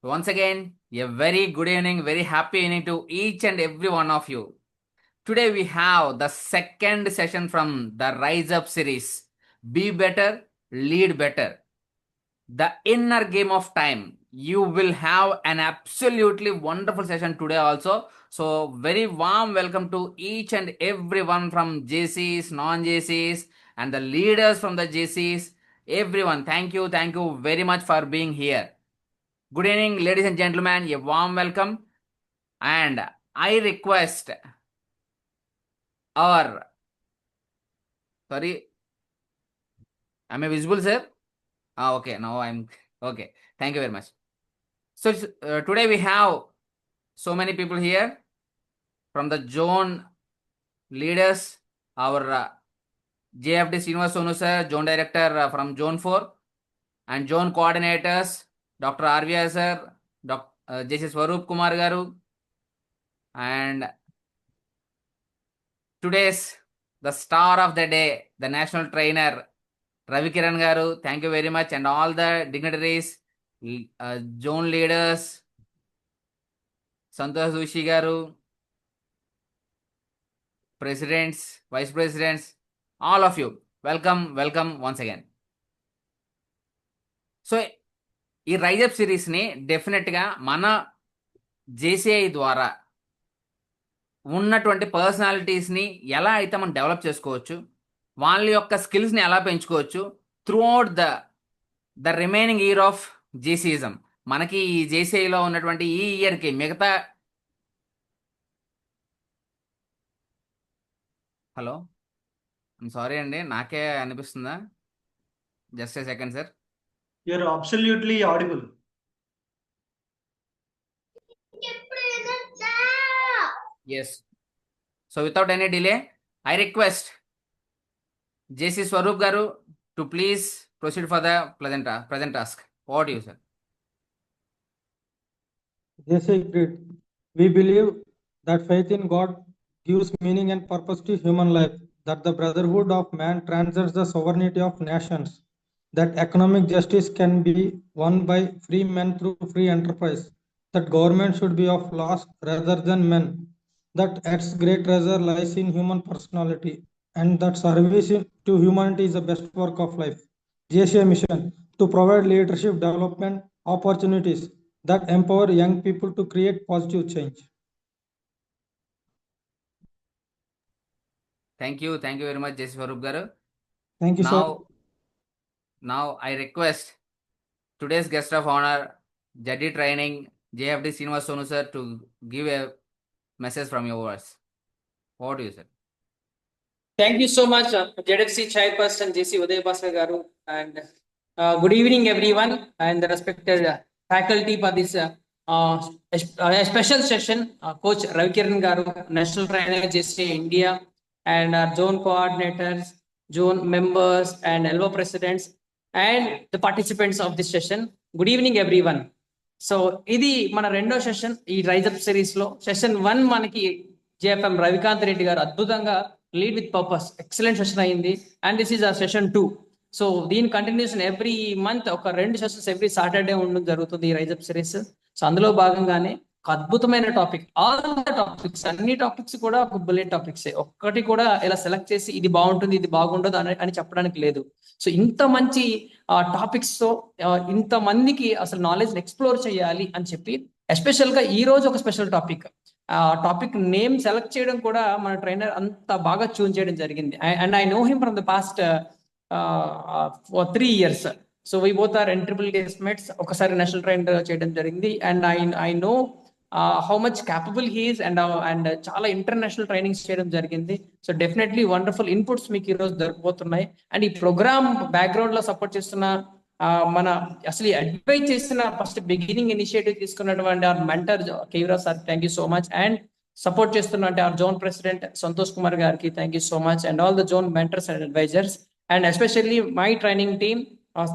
Once again, a very good evening, very happy evening to each and every one of you. Today we have the second session from the Rise Up series. Be better, lead better. The inner game of time. You will have an absolutely wonderful session today also. So very warm welcome to each and everyone from JCs, non-JCs, and the leaders from the JCs. Everyone, thank you very much for being here. Good evening, ladies and gentlemen. A warm welcome. And I request our sorry, am I visible, sir? Okay. Now I'm okay. Thank you very much. So today we have so many people here from the zone leaders. Our JFD Srinivas Sonu sir, zone director from zone 4, and zone coordinators Dr. RVR sir, JC Swaroop Kumar garu, and today's the star of the day, the national trainer Ravi Kiran garu. Thank you very much, and all the dignitaries, zone leaders, Santosh Joshi garu, presidents, vice presidents, all of you. Welcome once again. So ఈ rise up సిరీస్ని డెఫినెట్గా మన JCI ద్వారా ఉన్నటువంటి పర్సనాలిటీస్ని ఎలా అయితే మనం develop చేసుకోవచ్చు, వాళ్ళ యొక్క స్కిల్స్ని ఎలా పెంచుకోవచ్చు through out the remaining year of JCIism. మనకి ఈ జేసీఐలో ఉన్నటువంటి ఈ ఇయర్కి మిగతా హలో సారీ అండి, నాకే అనిపిస్తుందా? Just a second sir. You're absolutely audible. Yes. So without any delay, I request JC Swaroop garu to please proceed for the present task. Over to you, sir. Yes, I agreed. We believe that faith in God gives meaning and purpose to human life, that the brotherhood of man transcends the sovereignty of nations, that economic justice can be won by free men through free enterprise, that government should be of laws rather than men, that its great treasure lies in human personality, and that service to humanity is the best work of life. JCI mission to provide leadership development opportunities that empower young people to create positive change. Thank you very much, JC Swaroop garu. Thank you, sir. Now I request today's guest of honor, JD Training, JFD Srinivas Sonu sir, to give a message from your words. Over to you, sir. Thank you so much, JFC Chairperson JC Uday Bhaskar garu, and good evening everyone, and the respected faculty for this a special session. Coach Ravi Kiran garu, National Trainer JC India, and our zone coordinators, zone members, and LO presidents, and the participants of this session. Good evening everyone. So ఇది మన రెండో session ఈ rise up series లో. Session 1 మనకి JFM Ravikanth Reddy గారు అద్భుతంగా lead with purpose excellent session అయింది, and this is ఆ సెషన్ 2. సో దీని కంటిన్యూషన్ ఎవ్రీ మంత్ ఒక 2 సెషన్స్ ఎవ్రీ సాటర్డే ఉండడం జరుగుతుంది ఈ రైజ్ అప్ సిరీస్. సో అందులో భాగంగానే ఒక అద్భుతమైన టాపిక్, ఆల్ ద టాపిక్స్, అన్ని టాపిక్స్ కూడా ఒక బుల్లెట్ టాపిక్స్, ఒక్కటి కూడా ఇలా సెలెక్ట్ చేసి ఇది బాగుంటుంది ఇది బాగుండదు అని చెప్పడానికి లేదు. సో ఇంత మంచి టాపిక్స్ తో ఇంత మందికి అసలు నాలెడ్జ్ ఎక్స్ప్లోర్ చేయాలి అని చెప్పి ఎస్పెషల్ గా ఈ రోజు ఒక స్పెషల్ టాపిక్ నేమ్ సెలెక్ట్ చేయడం కూడా మన ట్రైనర్ అంత బాగా చూన్ చేయడం జరిగింది. And I know him from the past 3 years. So we both are NEET mates. ఒకసారి నేషనల్ ట్రైనర్ చేయడం జరిగింది, and I know how much capable he is, and చాలా ఇంటర్నేషనల్ ట్రైనింగ్స్ చేయడం జరిగింది. సో డెఫినెట్లీ వండర్ఫుల్ ఇన్పుట్స్ మీకు ఈ రోజు దొరికిపోతున్నాయి. అండ్ ఈ ప్రోగ్రామ్ బ్యాక్గ్రౌండ్ లో సపోర్ట్ చేస్తున్న మన అసలు అడ్వైజ్ చేసిన ఫస్ట్ బిగినింగ్ ఇనిషియేటివ్ తీసుకున్నటువంటి our mentor K V Raj sir, thank you so much. And support చేస్తున్న అంటే our zone president Santosh Kumar గారికి thank you so much, and all the zone mentors and advisors, and especially my training team.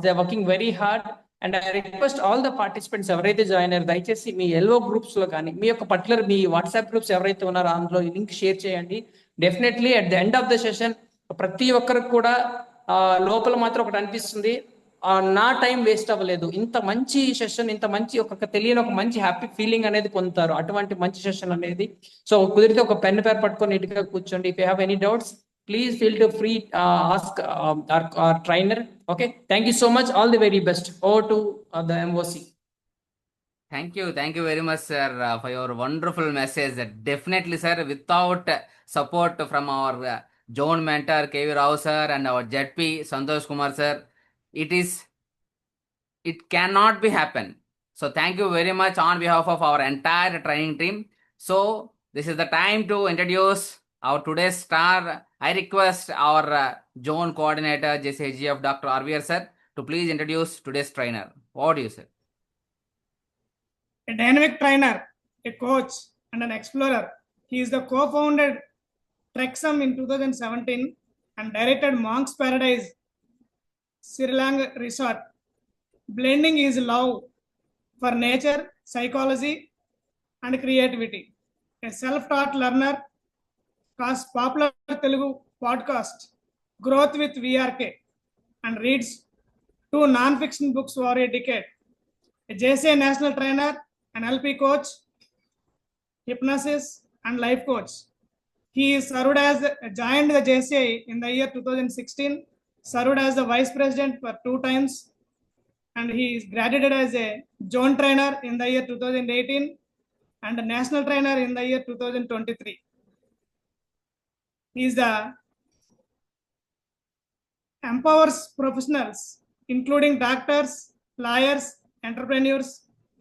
They are working very hard, and I request all the participants ఎవరైతే join అయ్యారు దయచేసి మీ LO groups లో కానీ మీ యొక్క particular మీ WhatsApp groups ఎవరైతే ఉన్నారో అందులో link share చేయండి. Definitely at the end of the session ప్రతి ఒక్కరికి కూడా లోపల మాత్రం ఒకటి అనిపిస్తుంది, నా టైం వేస్ట్ అవ్వలేదు, ఇంత మంచి సెషన్, ఇంత మంచి ఒక తెలియని ఒక మంచి హ్యాపీ ఫీలింగ్ అనేది పొందుతారు అటువంటి మంచి సెషన్ అనేది. సో కుదిరితే ఒక పెన్ పేపర్ పట్టుకొని నీట్గా కూర్చోండి. If you have any doubts please feel to free ask our trainer. Okay, thank you so much, all the very best. Over to the MOC. Thank you very much, sir, for your wonderful message. Definitely, sir, without support from our zone mentor KV Rao sir and our ZP Santosh Kumar sir, it cannot be happen. So thank you very much on behalf of our entire training team. So this is the time to introduce our today's star. I request our zone coordinator JCGF Dr. RVR sir to please introduce today's trainer. What do you say? A dynamic trainer, a coach, and an explorer. He is the co-founded Trexum in 2017 and directed Monk's Paradise Sri Lanka Resort, blending his love for nature, psychology, and creativity. A self-taught learner, casts popular Telugu podcast Growth with VRK and reads 2 non-fiction books over a decade. A JCI national trainer, an LP coach, hypnosis and life coach. He is joined the JCI in the year 2016, served as the vice president for 2 times, and he is graduated as a zone trainer in the year 2018 and a national trainer in the year 2023. He is the empowers professionals, including doctors, lawyers, entrepreneurs,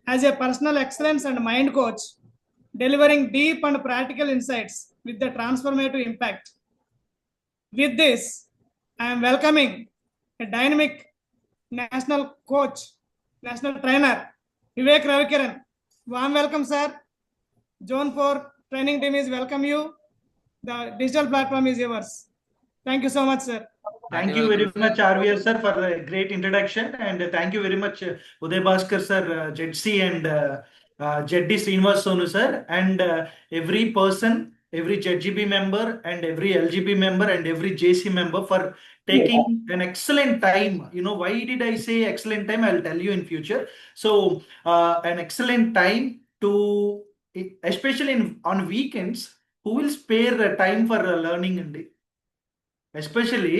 as a personal excellence and mind coach, delivering deep and practical insights with the transformative impact. With this, I am welcoming a dynamic national coach, national trainer, Vivek Ravikiran. Warm welcome, sir. Zone 4 training team is welcome you. The digital platform is yours. Thank you so much, sir. Thank you very much, RVR sir, for the great introduction, and thank you very much, Uday Bhaskar sir, ZC and ZD Srinivas Sonu sir, and every person, every ZGB member, and every LGB member, and every JC member for taking an excellent time. You know, why did I say excellent time? I'll tell you in future. So, an excellent time to, especially on weekends, who will spare time for learning, especially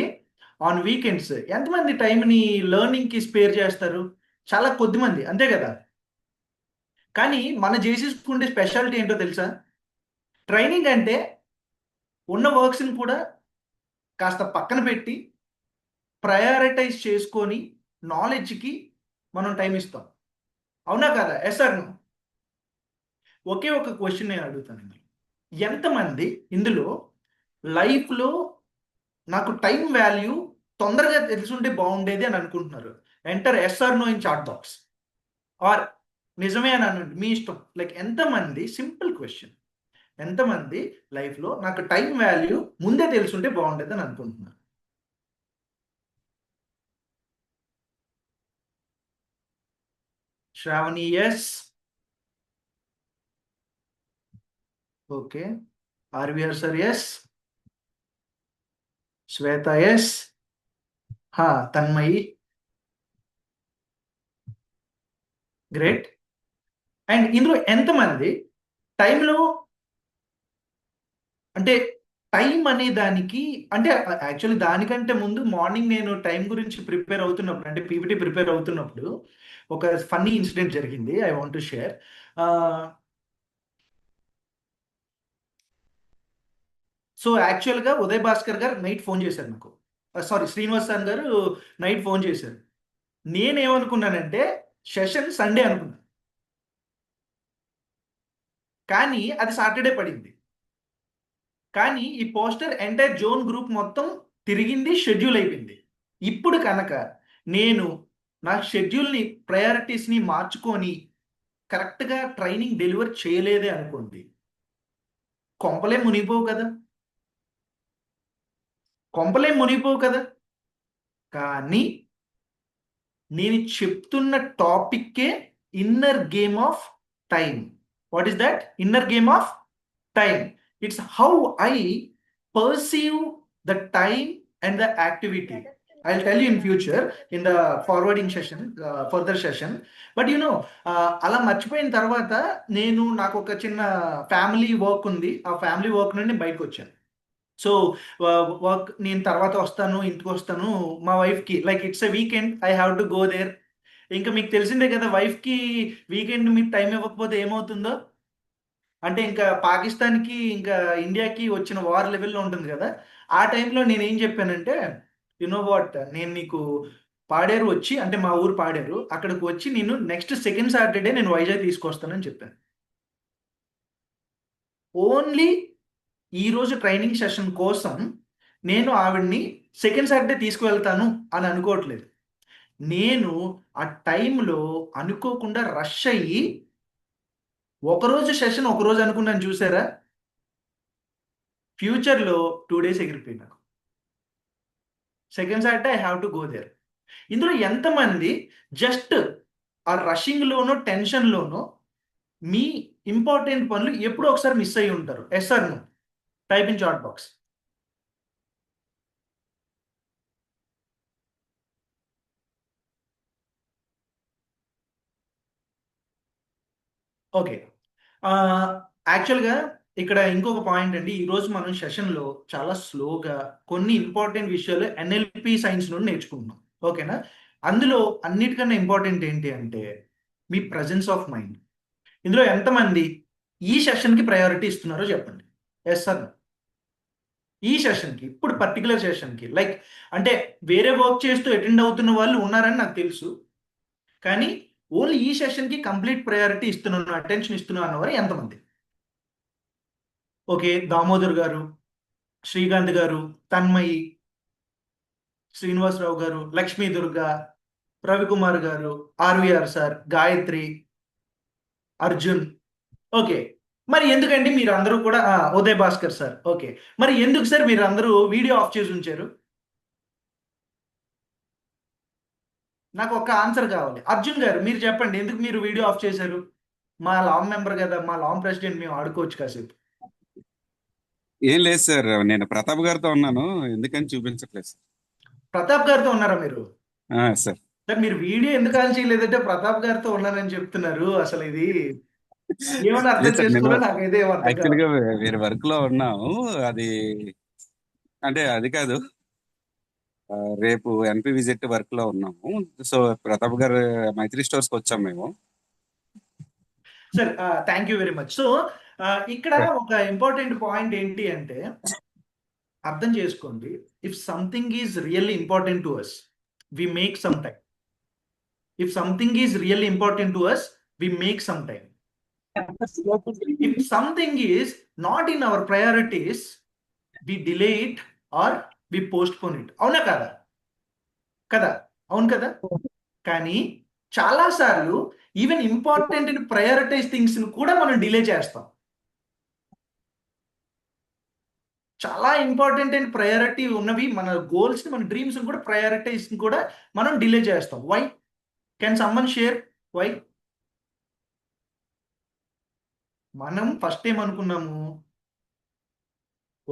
on weekends ఎంతమంది టైంని లెర్నింగ్కి spare చేస్తారు? చాలా కొద్ది మంది, అంతే కదా. కానీ మన చేసేసుకుంటే స్పెషాలిటీ ఏంటో తెలుసా? ట్రైనింగ్ అంటే ఉన్న వర్క్స్ని కూడా కాస్త పక్కన పెట్టి ప్రయారిటైజ్ చేసుకొని నాలెడ్జ్కి మనం టైం ఇస్తాం. అవునా కదా? Yes or no? ఒకే ఒక క్వశ్చన్ నేను అడుగుతాను. ఎంతమంది ఇందులో లైఫ్లో నాకు టైం వాల్యూ తొందరగా తెలుసుంటే బాగుండేది అని అనుకుంటున్నారు? Enter yes or no in chat box, or నిజమే అని అనండి, మీ ఇష్టం. లైక్ ఎంతమంది, సింపుల్ క్వశ్చన్, ఎంతమంది లైఫ్లో నాకు టైం వాల్యూ ముందే తెలుసుంటే బాగుండేది అని అనుకుంటున్నారు? Shravani yes, okay. RVR sir yes, Shweta yes, Tanmayi, great. And ఇందులో ఎంతమంది టైంలో, అంటే టైం అనే దానికి, అంటే యాక్చువల్లీ దానికంటే ముందు మార్నింగ్ నేను టైం గురించి ప్రిపేర్ అవుతున్నప్పుడు, అంటే పీపీటీ ప్రిపేర్ అవుతున్నప్పుడు ఒక ఫన్నీ ఇన్సిడెంట్ జరిగింది. I want to share. So యాక్చువల్గా ఉదయ్ భాస్కర్ గారు నైట్ ఫోన్ చేశారు నాకు, సారీ శ్రీనివాస్ సార్ గారు నైట్ ఫోన్ చేశారు. నేనేమనుకున్నానంటే సెషన్ సండే అనుకున్నాను, కానీ అది సాటర్డే పడింది. కానీ ఈ పోస్టర్ ఎంటైర్ జోన్ గ్రూప్ మొత్తం తిరిగింది, షెడ్యూల్ అయిపోయింది. ఇప్పుడు కనుక నేను నా షెడ్యూల్ని, ప్రయారిటీస్ని మార్చుకొని కరెక్ట్గా ట్రైనింగ్ డెలివర్ చేయలేదే అనుకోండి, కొంపలే మునిగిపోవు కదా, కొంపలే మునిగిపోవు కదా. కానీ నేను చెప్తున్న టాపిక్కే inner game of time. What is that inner game of time? It's how I perceive the time and the activity. I'll tell you in future in the forwarding session, further session. But అలా మర్చిపోయిన తర్వాత నాకు ఒక చిన్న family work ఉంది. ఆ family work నుండి బయటకు వచ్చాను. సో వర్క్ నేను తర్వాత వస్తాను, ఇంటికి వస్తాను. మా వైఫ్కి like it's a weekend, I have to go there. ఇంకా మీకు తెలిసిందే కదా, వైఫ్కి వీకెండ్ మీరు టైం ఇవ్వకపోతే ఏమవుతుందో. అంటే ఇంకా పాకిస్తాన్కి ఇంకా ఇండియాకి వచ్చిన వార్ లెవెల్లో ఉంటుంది కదా. ఆ టైంలో నేను ఏం చెప్పానంటే, వాట్, నేను నీకు పాడేరు వచ్చి, అంటే మా ఊరు పాడేరు, అక్కడికి వచ్చి నేను నెక్స్ట్ సెకండ్ సాటర్డే నేను వైజాగ్ తీసుకొస్తానని చెప్పాను. ఓన్లీ ఈరోజు ట్రైనింగ్ సెషన్ కోసం నేను ఆవిడ్ని సెకండ్ సాటర్డే తీసుకువెళ్తాను అని అనుకోవట్లేదు. నేను ఆ టైంలో అనుకోకుండా రష్ అయ్యి ఒకరోజు సెషన్ ఒకరోజు అనుకున్నాను చూసారా, ఫ్యూచర్లో 2 days ఎగిరిపోయింది నాకు. Second Saturday I have to go there. ఇందులో ఎంతమంది జస్ట్ ఆ రషింగ్లోనో టెన్షన్లోనో మీ ఇంపార్టెంట్ పనులు ఎప్పుడో ఒకసారి మిస్ అయ్యి ఉంటారు? Yes sir, no? Type in chat box. Okay. యాక్చువల్గా ఇక్కడ ఇంకొక పాయింట్ అండి. ఈరోజు మనం సెషన్లో చాలా స్లోగా కొన్ని ఇంపార్టెంట్ విషయాలు ఎన్ఎల్పి సైన్స్ నుండి నేర్చుకుంటున్నాం. ఓకేనా? అందులో అన్నిటికన్నా ఇంపార్టెంట్ ఏంటి అంటే మీ ప్రజెన్స్ ఆఫ్ మైండ్. ఇందులో ఎంతమంది ఈ సెషన్కి ప్రయారిటీ ఇస్తున్నారో చెప్పండి. ఎస్ సార్, ఈ సెషన్కి, ఇప్పుడు పర్టికులర్ సెషన్కి, లైక్ అంటే వేరే వర్క్ చేస్తూ అటెండ్ అవుతున్న వాళ్ళు ఉన్నారని నాకు తెలుసు, కానీ ఓన్లీ ఈ సెషన్కి కంప్లీట్ ప్రయారిటీ ఇస్తున్నాను, అటెన్షన్ ఇస్తున్నాను అన్నవారు ఎంతమంది? ఓకే, దామోదర్ గారు, శ్రీకాంత్ గారు, తన్మయి, శ్రీనివాసరావు గారు, లక్ష్మీ దుర్గా, రవికుమార్ గారు, RVR sir, Gayatri, Arjun. Okay, మరి ఎందుకండి మీరు అందరూ కూడా ఉదయ్ భాస్కర్ సార్. ఓకే, మరి ఎందుకు సార్ మీరు అందరూ వీడియో ఆఫ్ చేసి ఉంచారు? నాకు ఒక ఆన్సర్ కావాలి. అర్జున్ గారు మీరు చెప్పండి, ఎందుకు మీరు వీడియో ఆఫ్ చేశారు? మా లామ్ మెంబర్ కదా, మా లామ్ ప్రెసిడెంట్, మేము ఆడుకోవచ్చు కాసేపు. ఏం లేదు సార్, నేను ప్రతాప్ గారితో ఉన్నాను, ఎందుకని చూపించట్లేదు సార్. ప్రతాప్ గారితో ఉన్నారా మీరు? సార్ సార్ మీరు వీడియో ఎందుకు ఆన్ చేయలేదంటే ప్రతాప్ గారితో ఉన్నారని చెప్తున్నారు. అసలు ఇది ఏమన్నా అర్థం లేదు సార్, నేను చేసుకోవాలో నాకైతే ఏం అర్థం యాక్చువల్ కాదు. గా వేరే వర్క్ లో ఉన్నాము. అది అంటే అది కాదు, రేపు ఎన్పి విజిట్ వర్క్ లో ఉన్నాము. సో ప్రతాప్ గారు మైత్రి స్టోర్స్ కి వచ్చాము మేము. Sir thank you very much. So ఇక్కడ ఒక ఇంపార్టెంట్ పాయింట్ ఏంటి అంటే అర్థం చేసుకోండి. If something is really important to us, we make some time. If something is really important to us, we make some time. If something is not in our priorities, we delay it or we postpone it. అవునా కదా? కదా, అవును కదా? కానీ చాలా సార్లు even important prioritise things కూడా మనం డిలే చేస్తాం. చాలా ఇంపార్టెంట్ అండ్ ప్రయారిటీ ఉన్నవి, మన గోల్స్, మన డ్రీమ్స్ కూడా ప్రయారిటైజ్ కూడా మనం డిలే చేస్తాం. Why? Can someone share why? మనం ఫస్ట్ ఏమనుకున్నాము,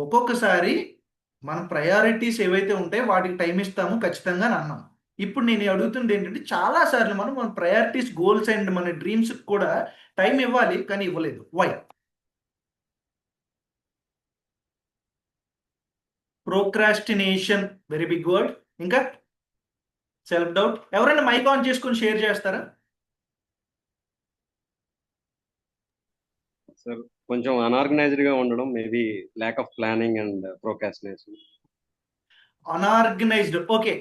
ఒక్కొక్కసారి మన ప్రయారిటీస్ ఏవైతే ఉంటాయో వాటికి టైం ఇస్తాము ఖచ్చితంగా అని అన్నాం. ఇప్పుడు నేను అడుగుతుంది ఏంటంటే చాలా సార్లు మనం మన ప్రయారిటీస్, గోల్స్ అండ్ మన డ్రీమ్స్ కూడా టైం ఇవ్వాలి, కానీ ఇవ్వలేదు. Why? Procrastination, very big word. ఇంకా సెల్ఫ్ డౌట్. ఎవరైనా మైక్ ఆన్ చేసుకొని షేర్ చేస్తారా? సార్ కొంచెం అనార్గనైజ్డ్ గా ఉండడం, maybe lack of planning and procrastination. Unorganized. Okay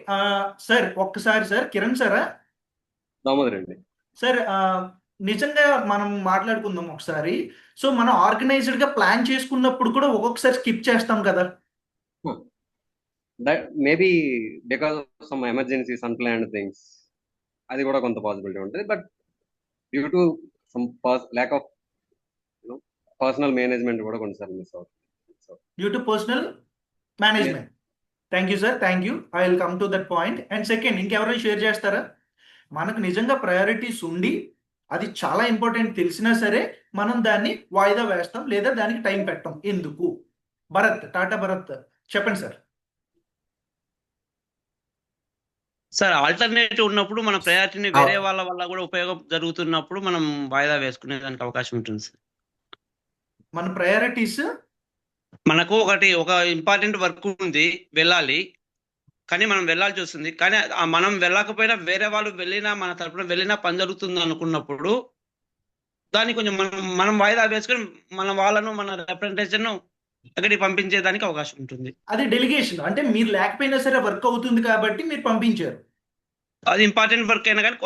sir, ఒక్కసారి సార్, కిరణ్ సారా? దామోదర్ అండి. సార్ నిజంగా మనం మాట్లాడుకుందాం ఒకసారి. సో మనం ఆర్గనైజ్డ్ గా ప్లాన్ చేసుకున్నప్పుడు కూడా ఒక్కొక్కసారి స్కిప్ చేస్తాం కదా. Maybe because of some emergencies, unplanned things, అది కూడా కొంత పాసిబిలిటీ ఉంటుంది. But due to some lack of personal management కూడా కొన్నిసార్లు మిస్ అవుతుంది. Due to personal management. Thank you sir, thank you. I will come to that point. And second, ఇంకెవరైనా share చేస్తారా? మనకు నిజంగా ప్రయారిటీస్ ఉండి అది చాలా ఇంపార్టెంట్ తెలిసినా సరే మనం దాన్ని వాయిదా వేస్తాం, లేదా దానికి టైం పెట్టాం. ఎందుకు? భరత్, టాటా భరత్ చెప్పండి సార్. సార్ ఆల్టర్నేటివ్ ఉన్నప్పుడు మన ప్రయారిటీని వేరే వాళ్ళ వల్ల కూడా ఉపయోగం జరుగుతున్నప్పుడు మనం వాయిదా వేసుకునే దానికి అవకాశం ఉంటుంది సార్. మన ప్రయారిటీస్ మనకు ఒక ఇంపార్టెంట్ వర్క్ ఉంది, వెళ్ళాలి, కానీ మనం వెళ్ళాల్సి వస్తుంది. కానీ మనం వెళ్ళకపోయినా వేరే వాళ్ళు వెళ్ళినా మన తరపున వెళ్ళినా పని జరుగుతుంది అనుకున్నప్పుడు దాన్ని కొంచెం మనం వాయిదా వేసుకొని మన వాళ్ళను మన రిప్రజెంటేషన్ అక్కడికి పంపించేదానికి అవకాశం ఉంటుంది. అది డెలిగేషన్, అంటే మీరు లేకపోయినా సరే వర్క్ అవుతుంది కాబట్టి మీరు పంపించారు. అది ఇంపార్టెంట్ వర్క్ అయినా కానీ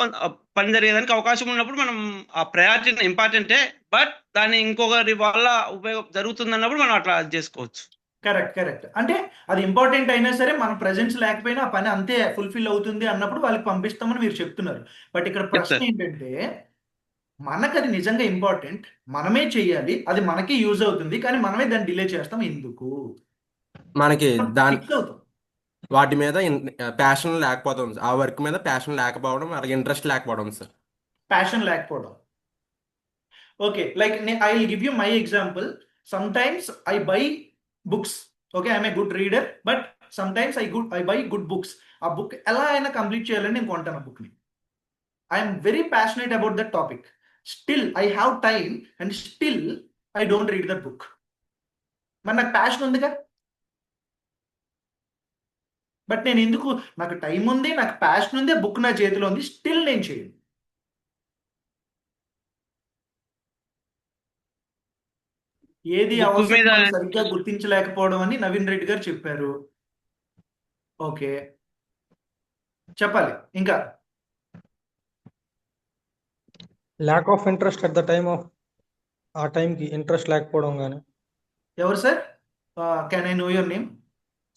పని జరిగేదానికి అవకాశం ఉన్నప్పుడు మనం ఆ ప్రయారిటీ ఇంపార్టెంటే, బట్ దాన్ని ఇంకొకరి వల్ల ఉపయోగం జరుగుతుంది అన్నప్పుడు మనం అట్లా చేసుకోవచ్చు. కరెక్ట్. అంటే అది ఇంపార్టెంట్ అయినా సరే మన ప్రెజెన్స్ లేకపోయినా ఆ పని అంతే ఫుల్ఫిల్ అవుతుంది అన్నప్పుడు వాళ్ళకి పంపిస్తామని మీరు చెప్తున్నారు. బట్ ఇక్కడ ప్రశ్న sir. ఏంటంటే మనకు అది నిజంగా ఇంపార్టెంట్, మనమే చెయ్యాలి, అది మనకి యూజ్ అవుతుంది, కానీ మనమే దాన్ని డిలే చేస్తాం ఎందుకు? మనకి దాని ఫిక్స్ అవుతాం. వాటి మీద ప్యాషన్ లేకపోవడం, ఆ వర్క్ మీద ప్యాషన్ లేకపోవడం, అలాగే ఇంట్రెస్ట్ లేకపోవడం సార్. ప్యాషన్ లేకపోవడం. Okay, like I will give you my example. Some times I by books. Okay, I'm a good reader, but some times I by good books. ఆ book ఎలా అయినా complete చేయాలని నేను కొంటాను ఆ బుక్ని. I'm very passionate about that topic. Still I have time and still I don't read that book. మరి నాకు ప్యాషన్ ఉందిగా, బట్ నేను ఎందుకు, నాకు టైం ఉంది, నాకు ప్యాషన్ ఉంది, బుక్ నా చేతిలో ఉంది, స్టిల్ నేను చేయను. ఏది Book అవసరం మీద మనం సరిగ్గా గుర్తించలేకపోవడం అని నవీన్ రెడ్డి గారు చెప్పారు. ఓకే, చెప్పాలి ఇంకా. Lack of interest at the time of, ఆ టైంకి ఇంట్రెస్ట్ లేకపోవడం కానీ. ఎవరు sir? Can I know your name?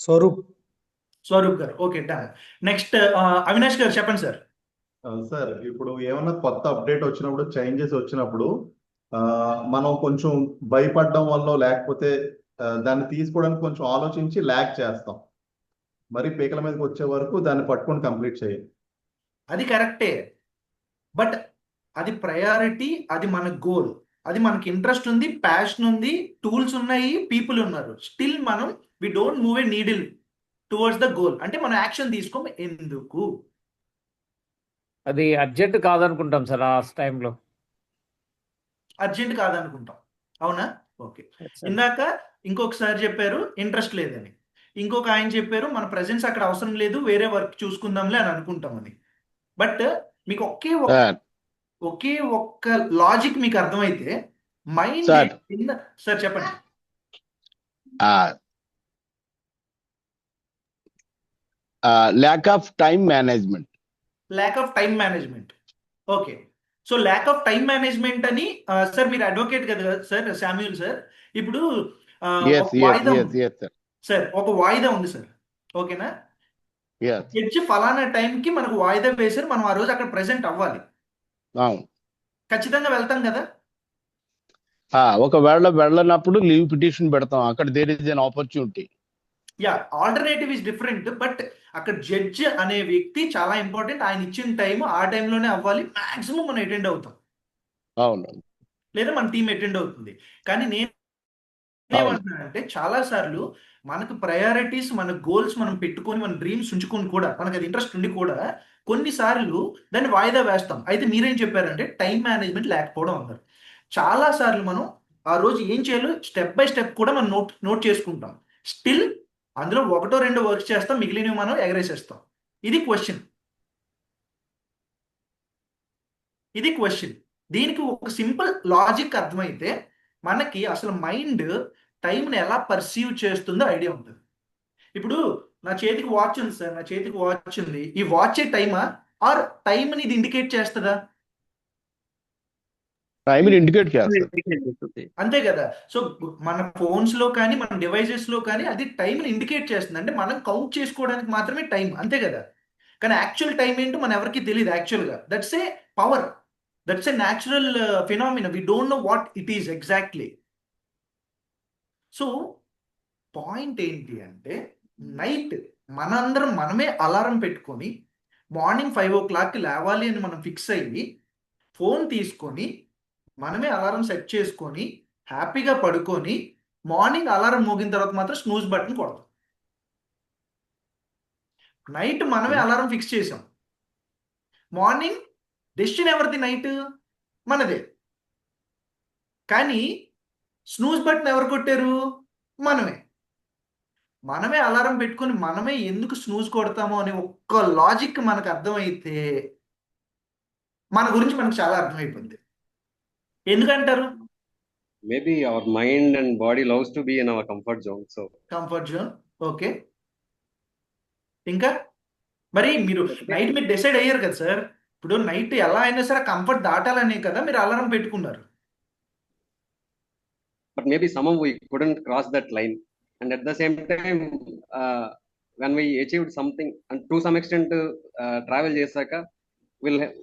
Swaroop గారు. Okay, done. నెక్స్ట్ అవినాష్ గారు చెప్పండి సార్. సార్, ఇప్పుడు ఏమన్నా కొత్త అప్డేట్ వచ్చినప్పుడు, చేంజెస్ వచ్చినప్పుడు మనం కొంచెం భయపడడం వల్ల, లేకపోతే దాన్ని తీసుకోవడానికి కొంచెం ఆలోచించి ల్యాక్ చేస్తాం. మరి పీకల మీదకి వచ్చే వరకు దాన్ని పట్టుకొని కంప్లీట్ చేయాలి. అది కరెక్టే, బట్ అది ప్రయారిటీ, అది మన గోల్, అది మనకి ఇంట్రెస్ట్ ఉంది, ప్యాషన్ ఉంది, టూల్స్ ఉన్నాయి, పీపుల్ ఉన్నారు. స్టిల్ మనం we don't move a needle towards the goal. అంటే మనం యాక్షన్ తీసుకోం ఎందుకు? అది అర్జెంట్ కాదనుకుంటాం సార్ ఆ టైంలో. అర్జెంట్ కాదనుకుంటాం, అవునా? ఓకే. ఇందాక ఇంకొకసారి చెప్పారు ఇంట్రెస్ట్ లేదని, ఇంకొక ఆయన చెప్పారు మన ప్రెజెన్స్ అక్కడ అవసరం లేదు, వేరే వర్క్ చూసుకుందాంలే అని అనుకుంటామని. బట్ మీకు ఒకే ఒక్క లాజిక్ మీకు అర్థమైతే మైండ్ సార్ చెప్పండి. Lack of time management. Lack of time management. Okay, so lack of time management అని సార్ మీరు అడ్వకేట్ కదా సార్, శామ్యూల్ సార్. ఇప్పుడు సార్ ఒక వాయిదా ఉంది సార్, ఓకేనా? జడ్జి ఫలానా టైంకి మనకు వాయిదా వేశారు, మనం ఆ రోజు అక్కడ ప్రెసెంట్ అవ్వాలి, ఖచ్చితంగా వెళ్తాం కదా? ఒకవేళ వెళ్ళనప్పుడు లీవ్ పిటిషన్ పెడతాం, అక్కడ there is an opportunity. Yeah, alternative is different, but అక్కడ జడ్జ్ అనే వ్యక్తి చాలా ఇంపార్టెంట్. ఆయన ఇచ్చిన టైం ఆ టైంలోనే అవ్వాలి, మాక్సిమం మనం అటెండ్ అవుతాం, అవును, లేదా మన టీం అటెండ్ అవుతుంది. కానీ నేను ఏమంటున్నానంటే చాలా సార్లు మనకు ప్రయారిటీస్, మన గోల్స్ మనం పెట్టుకొని, మన డ్రీమ్స్ ఉంచుకొని కూడా, మనకు అది ఇంట్రెస్ట్ ఉండి కూడా కొన్నిసార్లు దాన్ని వాయిదా వేస్తాం. అయితే మీరేం చెప్పారంటే టైం మేనేజ్మెంట్ లేకపోవడం అన్నారు. చాలా సార్లు మనం ఆ రోజు ఏం చేయాలో స్టెప్ బై స్టెప్ కూడా మనం నోట్ చేసుకుంటాం. స్టిల్ అందులో ఒకటో రెండో వర్క్ చేస్తాం, మిగిలినవి మనం ఎగరేసేస్తాం. ఇది క్వశ్చన్. దీనికి ఒక సింపుల్ లాజిక్ అర్థమైతే మనకి అసలు మైండ్ టైంని ఎలా పర్సీవ్ చేస్తుందో ఐడియా ఉంటుంది. ఇప్పుడు నా చేతికి వాచ్ ఉంది సార్, నా చేతికి వాచ్ ఉంది, ఈ వాచ్ టైమా ఆర్ టైంని ఇది ఇండికేట్ చేస్తుందా? అంతే కదా. సో మన ఫోన్స్ లో కానీ మన డివైజెస్ లో కానీ అది టైంని ఇండికేట్ చేస్తుంది, అంటే మనం కౌంట్ చేసుకోవడానికి మాత్రమే టైం, అంతే కదా. కానీ యాక్చువల్ టైం ఏంటో మన ఎవరికి తెలియదు actually. That's a power, that's a natural phenomena, we don't know what it is exactly. So point ఏంటి అంటే నైట్ మనందరం మనమే అలారం పెట్టుకొని మార్నింగ్ 5 o'clock లేవాలి అని మనం ఫిక్స్ అయ్యి ఫోన్ తీసుకొని మనమే అలారం సెట్ చేసుకొని హ్యాపీగా పడుకొని మార్నింగ్ అలారం మోగిన తర్వాత మాత్రం స్నూజ్ బటన్ కొడతాం. నైట్ మనమే అలారం ఫిక్స్ చేసాం. మార్నింగ్ డెసిషన్ ఎవరిది? నైట్ మనదే. కానీ స్నూజ్ బటన్ ఎవరు కొట్టారు? మనమే. మనమే అలారం పెట్టుకొని మనమే ఎందుకు స్నూజ్ కొడతామో అనే ఒక్క లాజిక్ మనకు అర్థమైతే మన గురించి మనకు చాలా అర్థమైపోద్ది. ఎందుకంటారు? Maybe our mind and body loves to be in our comfort zone. So comfort zone. Okay, ఇంకా మరి మీరు నైట్ మీరు డిసైడ్ అయ్యారు కదా సార్. ఇప్పుడు నైట్ ఎలా అయినా సరే కంఫర్ట్ దాటాలనే కదా మీరు అలారం పెట్టుకున్నారు. but maybe somehow we couldn't cross that line, and at the same time when we achieved something and to some extent travel chesaka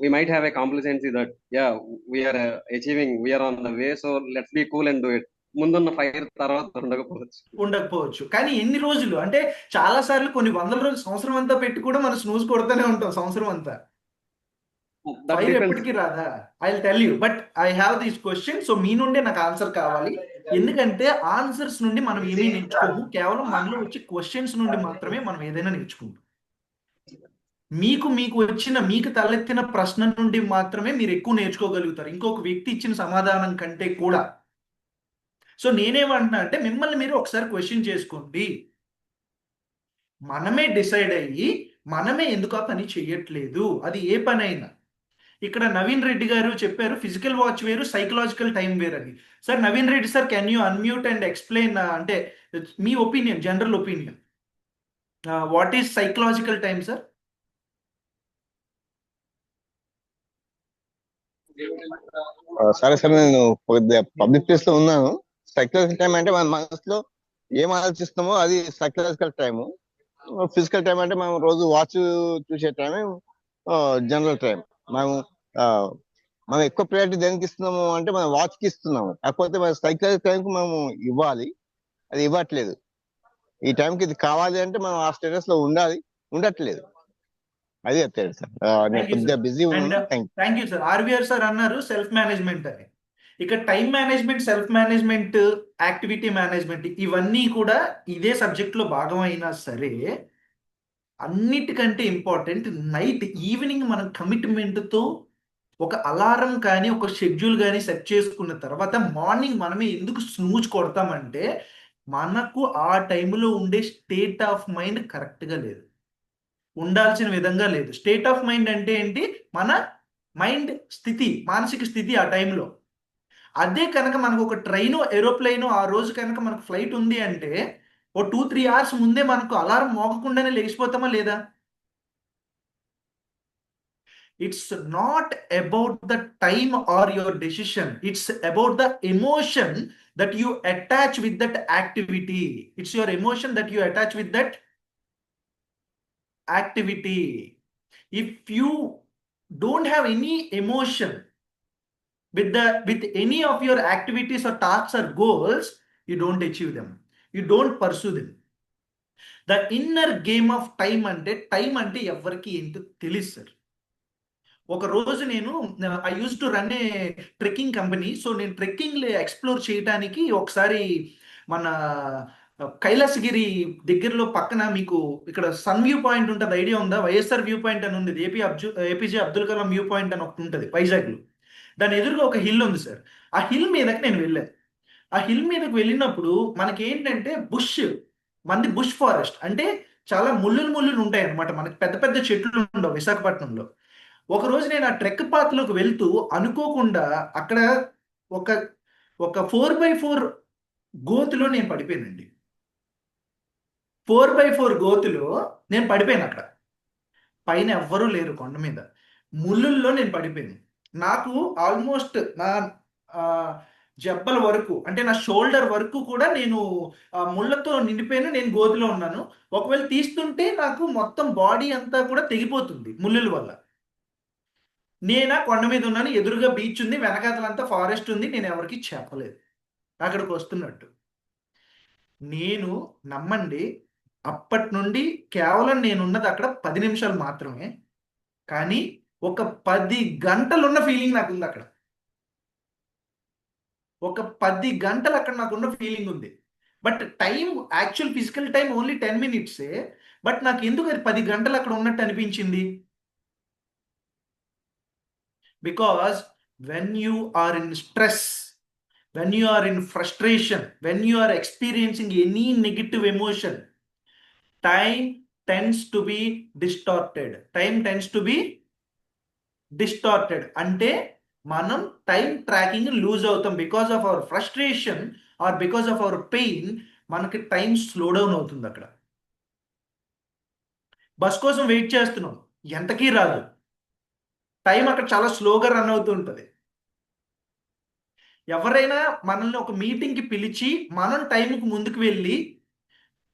we might have a complacency that yeah, we are achieving, we are on the way, so let's be cool and do it. ముందున్న fire తర్వాత ఉండకపోవచ్చు. కానీ ఎన్ని రోజులు అంటే చాలా సార్లు కొన్ని వందల రోజులు, సంవత్సరం అంతా పెట్టి కూడా మనం స్నూజ్ కొడుతూనే ఉంటాం సంవత్సరం అంతా. ఫైర్ ఎప్పటికీ రాదా? I will tell you, but I have this question. So మీ నుండే నాకు ఆన్సర్ కావాలి. ఎందుకంటే ఆన్సర్స్ నుండి మనం ఏమీ నేర్చుకోము, కేవలం మనలో వచ్చే క్వశ్చన్స్ నుండి మాత్రమే మనం ఏదైనా నేర్చుకుంటాం. మీకు వచ్చిన, మీకు తలెత్తిన ప్రశ్న నుండి మాత్రమే మీరు ఎక్కువ నేర్చుకోగలుగుతారు, ఇంకొక వ్యక్తి ఇచ్చిన సమాధానం కంటే కూడా. సో నేనేమంటున్నా అంటే మిమ్మల్ని మీరు ఒకసారి క్వశ్చన్ చేసుకోండి. మనమే డిసైడ్ అయ్యి మనమే ఎందుకు ఆ పని చెయ్యట్లేదు, అది ఏ పని అయినా. ఇక్కడ నవీన్ రెడ్డి గారు చెప్పారు ఫిజికల్ వాచ్ వేరు, సైకలాజికల్ టైం వేరు అని. Sir Naveen Reddy sir, can you unmute and explain, అంటే మీ opinion, general opinion, what is psychological time sir? సరే సార్, నేను పబ్లిక్ ప్లేస్ లో ఉన్నాను. సైకలాజికల్ టైం అంటే మన మనసులో ఏం ఆలోచిస్తామో అది సైకలాజికల్ టైము. ఫిజికల్ టైం అంటే మనం రోజు వాచ్ చూసే టైం జనరల్ టైం. మనం ఎక్కువ ప్రయారిటీ దేనికి ఇస్తున్నాము అంటే మనం వాచ్ కి ఇస్తున్నాము, కాకపోతే మన సైకలాజికల్ టైంకి మనం ఇవ్వాలి, అది ఇవ్వట్లేదు. ఈ టైంకి ఇది కావాలి అంటే మనం ఆ స్టేటస్ లో ఉండట్లేదు. అది చెప్పారు సార్. నేను కొద్దిగా బిజీ ఉన్నాను. Thank you sir. RVR sir అన్నారు సెల్ఫ్ మేనేజ్మెంట్ అని. ఇక time management, self management, activity management, ఇవన్నీ కూడా ఇదే సబ్జెక్ట్ లో భాగం అయినా సరే అన్నిటికంటే ఇంపార్టెంట్ నైట్ ఈవినింగ్ మనం కమిట్మెంట్తో ఒక అలారం కానీ ఒక షెడ్యూల్ కానీ సెట్ చేసుకున్న తర్వాత మార్నింగ్ మనమే ఎందుకు స్నూజ్ కొడతామంటే మనకు ఆ టైంలో ఉండే స్టేట్ ఆఫ్ మైండ్ కరెక్ట్గా లేదు, ఉండాల్సిన విధంగా లేదు. స్టేట్ ఆఫ్ మైండ్ అంటే ఏంటి? మన మైండ్ స్థితి, మానసిక స్థితి ఆ టైంలో. అదే కనుక మనకు ఒక ట్రైను, ఏరోప్లెయిన్ ఆ రోజు కనుక మనకు ఫ్లైట్ ఉంది అంటే ఓ 2-3 అవర్స్ ముందే మనకు అలారం మోగకుండానే లేచిపోతామా లేదా? It's not about the time or your decision, it's about the emotion that you attach with that activity. It's your emotion that you attach with that activity. If you don't have any emotion with any of your activities or tasks or goals, you don't achieve them, you don't pursue them. The inner game of time అంటే ఎవరికి ఏంటో తెలుసు sir. ఒక రోజు నేను I use to run A trekking company. So నేను trekking explore చేయడానికి ఒకసారి మన కైలాసగిరి దగ్గరలో పక్కన మీకు ఇక్కడ సన్ వ్యూ పాయింట్ ఉంటుంది, ఐడియా ఉందా? వైఎస్ఆర్ వ్యూ పాయింట్ అని ఉంది, APJ Abdul Kalam view point అని ఒకటి ఉంటుంది వైజాగ్లో. దాని ఎదురుగా ఒక హిల్ ఉంది సార్. ఆ హిల్ మీదకి నేను వెళ్ళాను. ఆ హిల్ మీదకి వెళ్ళినప్పుడు మనకి ఏంటంటే మంది బుష్ ఫారెస్ట్ అంటే చాలా ముళ్ళులు ఉంటాయి అనమాట. మనకి పెద్ద పెద్ద చెట్లు ఉండవు విశాఖపట్నంలో. ఒకరోజు నేను ఆ ట్రెక్ పాత్లోకి వెళ్తూ అనుకోకుండా అక్కడ ఒక 4x4 గోతులో నేను పడిపోయానండి. 4x4 గోతులో నేను పడిపోయాను. అక్కడ పైన ఎవ్వరూ లేరు, కొండ మీద ముళ్ళుల్లో నేను పడిపోయాను. నాకు ఆల్మోస్ట్ నా జబ్బల వరకు అంటే నా షోల్డర్ వరకు కూడా నేను ముళ్ళతో నిండిపోయాను. నేను గోతులో ఉన్నాను. ఒకవేళ తీస్తుంటే నాకు మొత్తం బాడీ అంతా కూడా తెగిపోతుంది ముళ్ళుల వల్ల. నేనా కొండ మీద ఉన్నాను, ఎదురుగా బీచ్ ఉంది, వెనకాతలంతా ఫారెస్ట్ ఉంది. నేను ఎవరికి చెప్పలేదు అక్కడికి వస్తున్నట్టు. నేను నమ్మండి, అప్పటి నుండి కేవలం నేనున్నది అక్కడ 10 నిమిషాలు మాత్రమే, కానీ ఒక 10 గంటలు ఉన్న ఫీలింగ్ నాకు ఉంది అక్కడ. ఒక 10 గంటలు అక్కడ నాకున్న ఫీలింగ్ ఉంది. But time, actual physical time only 10 minutes. But నాకు ఎందుకు అది 10 గంటలు అక్కడ ఉన్నట్టు అనిపించింది? Because when you are in stress, when you are in frustration, when you are experiencing any negative emotion, time tends to be distorted. Time tends to be distorted. అంటే మనం time tracking lose అవుతాం. Because of our frustration or because of our pain మనకి time slow down అవుతుంది. అక్కడ bus కోసం wait చేస్తున్నాం, ఎంతకీ రాదు. టైం అక్కడ చాలా స్లోగా రన్ అవుతూ ఉంటుంది. ఎవరైనా మనల్ని ఒక మీటింగ్కి పిలిచి మనం టైంకి ముందుకు వెళ్ళి,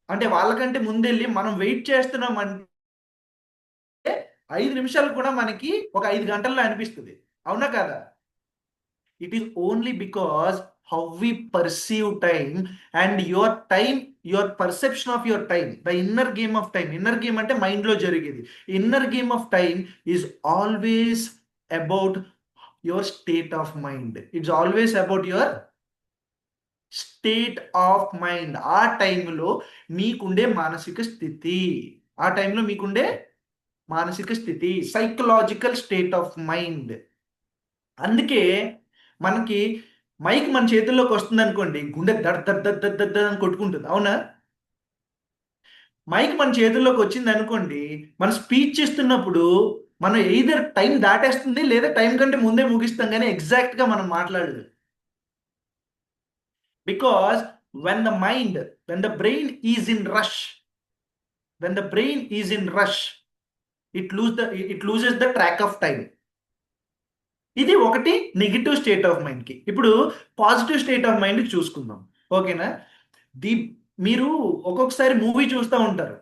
అంటే వాళ్ళకంటే ముందెళ్ళి మనం వెయిట్ చేస్తున్నాం అంటే 5 నిమిషాలు కూడా మనకి ఒక 5 గంటల్లో అనిపిస్తుంది. అవునా కదా? It is only because how we perceive time and your time, your perception of your time, the inner game of time. Inner game అంటే మైండ్లో జరిగేది. Inner game of time is always about your state of mind. It's always about your state of mind. ఆ టైంలో మీకుండే మానసిక స్థితి, ఆ టైంలో మీకుండే మానసిక స్థితి, సైకలాజికల్ స్టేట్ ఆఫ్ మైండ్. అందుకే మనకి మైక్ మన చేతుల్లోకి వస్తుంది అనుకోండి, గుండె దడ్ దడ్ దడ్ దడ్ దడ్ అని కొట్టుకుంటుంది. అవునా? మైక్ మన చేతుల్లోకి వచ్చింది అనుకోండి, మనం స్పీచ్ ఇస్తున్నప్పుడు మనం ఎయిదర్ టైం దాటేస్తుంది లేదా టైం కంటే ముందే ముగిస్తాం, కానీ ఎగ్జాక్ట్గా మనం మాట్లాడలేదు. Because when the brain is in rush, it loses the track of time. ఇది ఒకటి నెగిటివ్ స్టేట్ ఆఫ్ మైండ్కి. ఇప్పుడు పాజిటివ్ స్టేట్ ఆఫ్ మైండ్కి చూసుకుందాం. ఓకేనా? మీరు ఒక్కొక్కసారి మూవీ చూస్తూ ఉంటారు,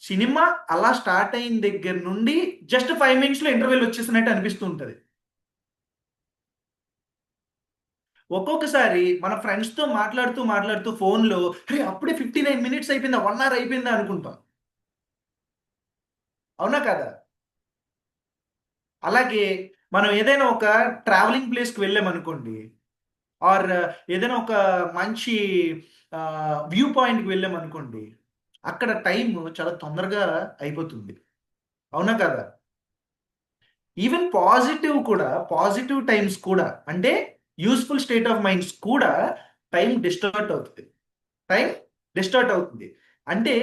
సినిమా అలా స్టార్ట్ అయిన దగ్గర నుండి జస్ట్ 5 మినిట్స్లో ఇంటర్వెల్ వచ్చేసినట్టు అనిపిస్తూ ఉంటుంది. ఒక్కొక్కసారి మన ఫ్రెండ్స్తో మాట్లాడుతూ ఫోన్లో అరే అప్పుడే 59 మినిట్స్ అయిపోయిందా, 1 అవర్ అయిపోయిందా అనుకుంటాం. అవునా కదా? అలాగే మనం ఏదైనా ఒక ట్రావెలింగ్ ప్లేస్కి వెళ్ళామనుకోండి, ఆర్ ఏదైనా ఒక మంచి వ్యూ పాయింట్కి వెళ్ళామనుకోండి, అక్కడ టైం చాలా తొందరగా అయిపోతుంది. అవునా కదా? ఈవెన్ పాజిటివ్ టైమ్స్ కూడా, అంటే యూస్ఫుల్ స్టేట్ ఆఫ్ మైండ్స్ కూడా టైం డిస్టార్ట్ అవుతుంది. అంటే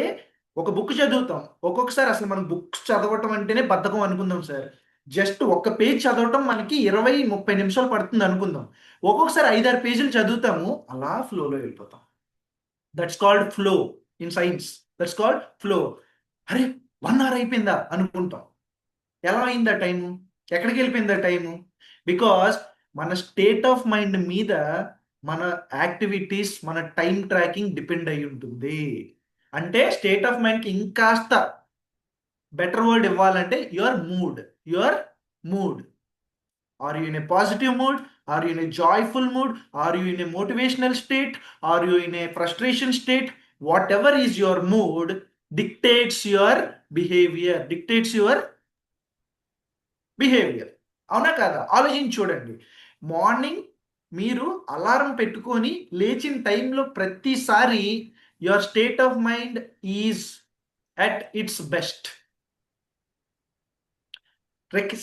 ఒక బుక్ చదువుతాం, ఒక్కొక్కసారి అసలు మనం బుక్స్ చదవటం అంటేనే బద్ధకం అనుకుందాం సార్. జస్ట్ ఒక్క పేజ్ చదవటం మనకి 20-30 నిమిషాలు పడుతుంది అనుకుందాం. ఒక్కొక్కసారి 5-6 పేజీలు చదువుతాము, అలా ఫ్లోలో వెళ్ళిపోతాం. That's called flow in science. That's called flow. అరే 1 అవర్ అయిపోయిందా అనుకుంటాం. ఎలా అయిందా టైము? ఎక్కడికి వెళ్ళిపోయిందా టైము? బికాస్ మన స్టేట్ ఆఫ్ మైండ్ మీద మన యాక్టివిటీస్, మన టైం ట్రాకింగ్ డిపెండ్ అయి ఉంటుంది. అంటే స్టేట్ ఆఫ్ మైండ్కి ఇంకాస్త బెటర్ వర్డ్ ఇవ్వాలంటే your mood. Are you in a positive mood? Are you in a joyful mood? Are you in a motivational state? Are you in a frustration state? Whatever is your mood dictates your behaviour. అవునా కదా? ఆలోచించి చూడండి. Morning మీరు alarm పెట్టుకొని లేచిన టైంలో ప్రతిసారి your state of mind is at its best.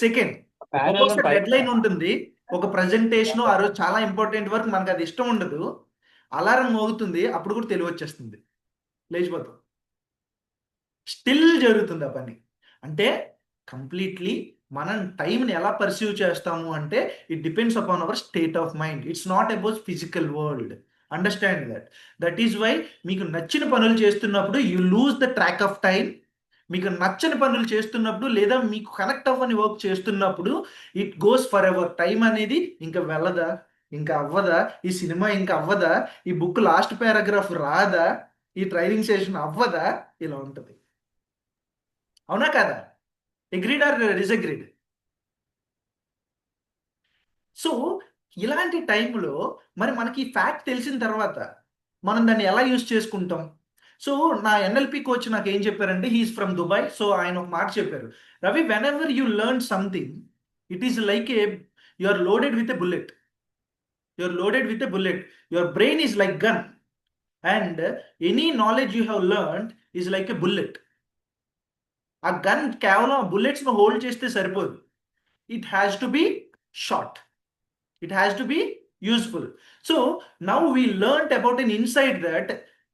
Second, ఒక్కొక్కసారి డెడ్ లైన్ ఉంటుంది, ఒక ప్రజెంటేషన్, ఆ రోజు చాలా ఇంపార్టెంట్ వర్క్, మనకు అది ఇష్టం ఉండదు, అలారం మోగుతుంది, అప్పుడు కూడా తెలివి వచ్చేస్తుంది, లేచిపోతాం, స్టిల్ జరుగుతుంది ఆ పని. అంటే కంప్లీట్లీ మనం టైంని ఎలా పర్సీవ్ చేస్తాము అంటే it depends upon our state of mind. It's not about physical world. Understand that is why మీకు నచ్చిన పనులు చేస్తున్నప్పుడు you lose the track of time. మీకు నచ్చని పనులు చేస్తున్నప్పుడు లేదా మీకు కనెక్ట్ అవ్వని వర్క్ చేస్తున్నప్పుడు it goes for ever. Time అనేది ఇంకా వెళ్ళదా, ఇంకా అవ్వదా, ఈ సినిమా ఇంకా అవ్వదా, ఈ బుక్ లాస్ట్ పారాగ్రాఫ్ రాదా, ఈ ట్రైనింగ్ సెషన్ అవ్వదా, ఇలా ఉంటుంది. అవునా కదా? Agreed are disagreed? సో ఇలాంటి టైంలో మరి మనకి ఫ్యాక్ట్ తెలిసిన తర్వాత మనం దాన్ని ఎలా యూజ్ చేసుకుంటాం? సో నా ఎన్ఎల్పి కోచ్ నాకు ఏం చెప్పారంటే, హీఈస్ ఫ్రమ్ దుబాయ్. సో ఆయన ఒక మాట చెప్పారు, Ravi, whenever you learn something it is like you are loaded with a bullet. Your brain is like gun, and any knowledge you have learned is like a bullet. ఆ gun కేవలం bullets ను hold చేస్తే సరిపోదు. It has to be short, it has to be useful. So now we learn about an insight that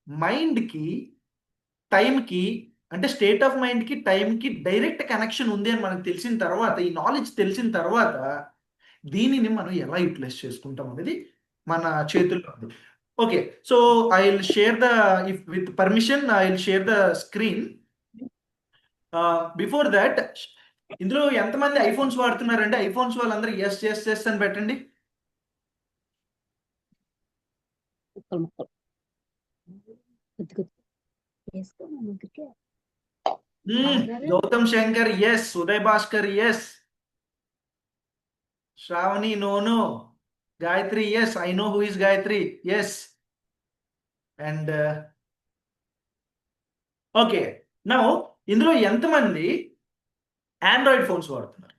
మైండ్కి టైంకి, అంటే state of మైండ్కి టైంకి డైరెక్ట్ కనెక్షన్ ఉంది అని మనకు తెలిసిన తర్వాత, ఈ నాలెడ్జ్ తెలిసిన తర్వాత దీనిని మనం ఎలా యూటిలైజ్ చేసుకుంటాం అనేది మన చేతుల్లో ఉంది. Okay, so I will share the, if with permission I will share the screen. Before that, ఇందులో ఎంతమంది ఐఫోన్స్ వాడుతున్నారంటే ఐఫోన్స్ వాళ్ళందరూ ఎస్ ఎస్ ఎస్ అని పెట్టండి. Gautam Shankar yes, Uday Bhaskar yes, Shravani no, Gayatri yes, I know who is Gayatri yes. And okay, now ఇందులో ఎంతమంది android phones వాడుతున్నారు?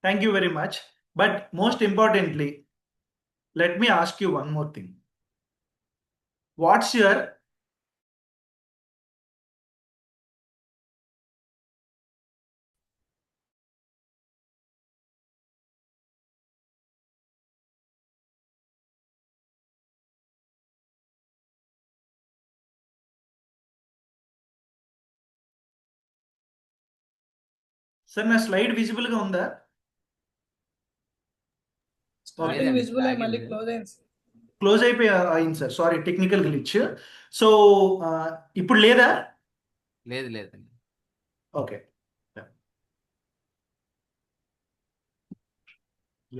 Thank you very much. But most importantly, let me ask you one more thing. What's your sir నా slide visible గా ఉందా? Starting visible అయ్యి మళ్ళీ close అయింది. Close అయింది sir, sorry, technical glitch. So ఇప్పుడు లేదా? లేదు లేదండి. Okay,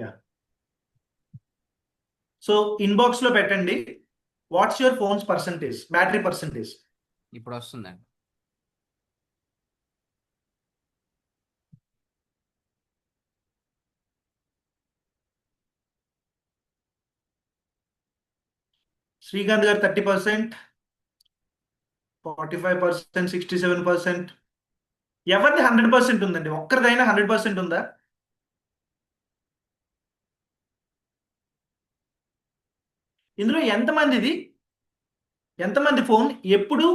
yeah. సో ఇన్బాక్స్ లో పెట్టండి, what's your phones percentage, battery percentage. ఇప్పుడు వస్తుందండి. శ్రీకాంత్ గారు 30%, 45%, 67%. ఎవరిది 100% ఉందండి? ఒక్కరిదైనా 100% ఉందా? ఇందులో ఎంతమంది ఫోన్ ఎప్పుడు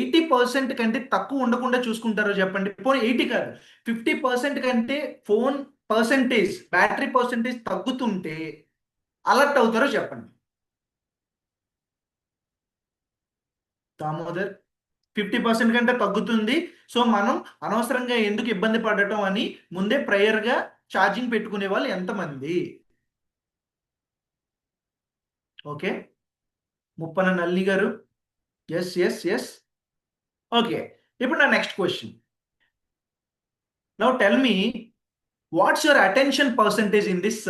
80% కంటే తక్కువ ఉండకుండా చూసుకుంటారో చెప్పండి. పోనీ 80 కాదు, 50% కంటే ఫోన్ పర్సంటేజ్, బ్యాటరీ పర్సంటేజ్ తగ్గుతుంటే అలర్ట్ అవుతారో చెప్పండి. దామోదర్ 50% కంటే తగ్గుతుంది, సో మనం అనవసరంగా ఎందుకు ఇబ్బంది పడటం అని ముందే ప్రేయర్గా ఛార్జింగ్ పెట్టుకునే వాళ్ళు ఎంతమంది? ఓకే, ముప్పన నల్లి గారు ఎస్ ఎస్ ఎస్. ఓకే, ఇప్పుడు నా next question. Now tell me, what's your attention percentage in this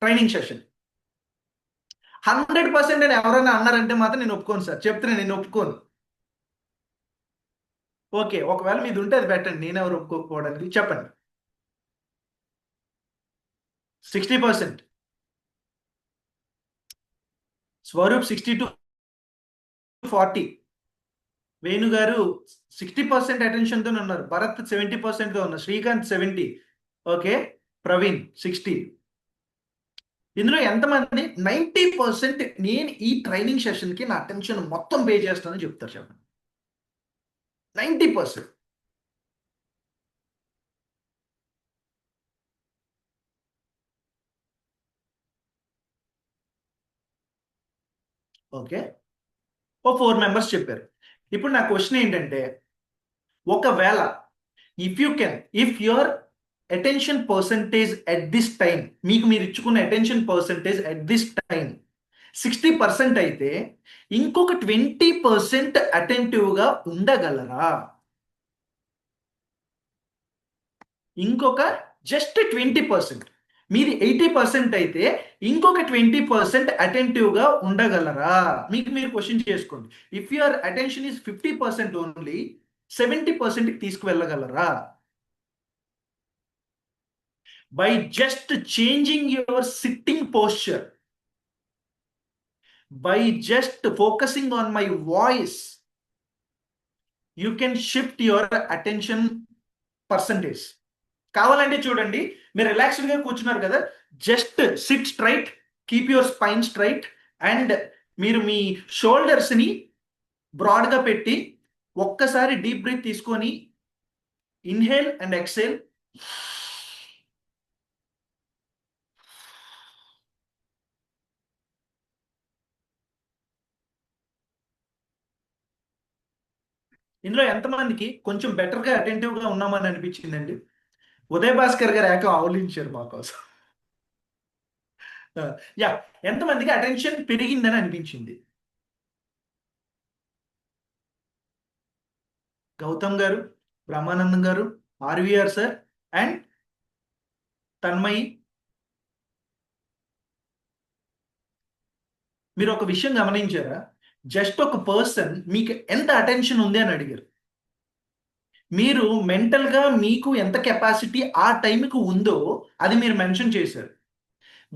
training session? 100% అని ఎవరైనా అన్నారంటే మాత్రం నేను ఒప్పుకోను సార్, చెప్తున్నా, నేను ఒప్పుకోను. ఓకే, ఒకవేళ మీది ఉంటే అది పెట్టండి, నేను ఎవరు ఒప్పుకోకపోవడానికి చెప్పండి. 60%, స్వరూప్ 60-40, వేణు గారు 60% అటెన్షన్తో ఉన్నారు, భరత్ 70%తో ఉన్నారు, శ్రీకాంత్ 70, ఓకే, ప్రవీణ్ 60. ఇందులో ఎంతమంది 90% నేను ఈ ట్రైనింగ్ సెషన్కి నా అటెన్షన్ మొత్తం పే చేస్తానని చెప్తారు చెప్పండి? 90%. ఓకే, ఓ 4 మెంబర్స్ చెప్పారు. ఇప్పుడు నా క్వశ్చన్ ఏంటంటే, ఒకవేళ if your attention percentage at this time, మీకు మీరు ఇచ్చుకున్న attention percentage at this time 60% అయితే ఇంకొక 20% అటెంటివ్గా ఉండగలరా? ఇంకొక జస్ట్ 20%. మీది 80% అయితే ఇంకొక 20% అటెంటివ్గా ఉండగలరా? మీకు మీరు క్వశ్చన్ చేసుకోండి. If your attention is 50% only, 70%కి తీసుకువెళ్ళగలరా? By just changing your sitting posture, by just focusing on my voice, you can shift your attention percentage. కావాలంటే చూడండి, మీరు రిలాక్స్డ్గా కూర్చున్నారు కదా, just SIT straight, keep your spine straight, and మీరు మీ షోల్డర్స్ని బ్రాడ్గా పెట్టి ఒక్కసారి డీప్ బ్రీత్ తీసుకొని ఇన్హేల్ అండ్ ఎక్సేల్. ఇందులో ఎంతమందికి కొంచెం బెటర్గా అటెంటివ్గా ఉన్నామని అనిపించిందండి? ఉదయ్ భాస్కర్ గారు ఏక ఆవలించారు మా కోసం. యా, ఎంతమందికి అటెన్షన్ పెరిగిందని అనిపించింది? గౌతమ్ గారు, బ్రహ్మానందం గారు, ఆర్వీఆర్ సార్ అండ్ తన్మయి, మీరు ఒక విషయం గమనించారా? జస్ట్ ఒక పర్సన్ మీకు ఎంత అటెన్షన్ ఉంది అని అడిగారు. మీరు మెంటల్గా మీకు ఎంత కెపాసిటీ ఆ టైంకి ఉందో అది మీరు మెన్షన్ చేశారు.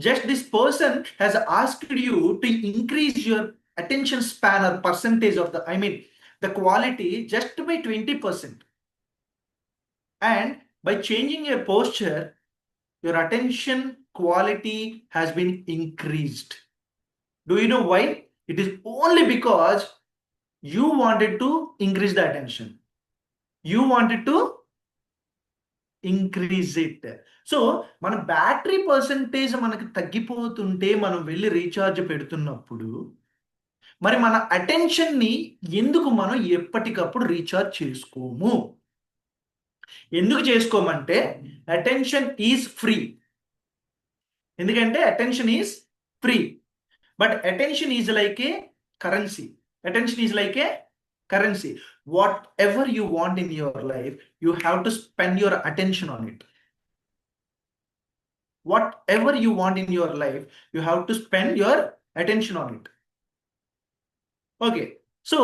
Just this person has asked you to increase your attention span or percentage of the quality just by 20%. And by changing your posture, your attention quality has been increased. Do you know why? It is only because you wanted to increase the attention. You wanted to increase it. So మన battery percentage మనకి తగ్గిపోతుంటే మనం వెళ్ళి recharge పెడుతున్నప్పుడు మరి మన అటెన్షన్ని ఎందుకు మనం ఎప్పటికప్పుడు రీఛార్జ్ చేసుకోము? ఎందుకు చేసుకోమంటే అటెన్షన్ ఈజ్ ఫ్రీ. ఎందుకంటే attention is free. But attention is like A currency. Attention is like A currency. What ever you want in your life, you have to spend your attention on it. Whatever you want in your life, you have to spend your attention on it. Okay, so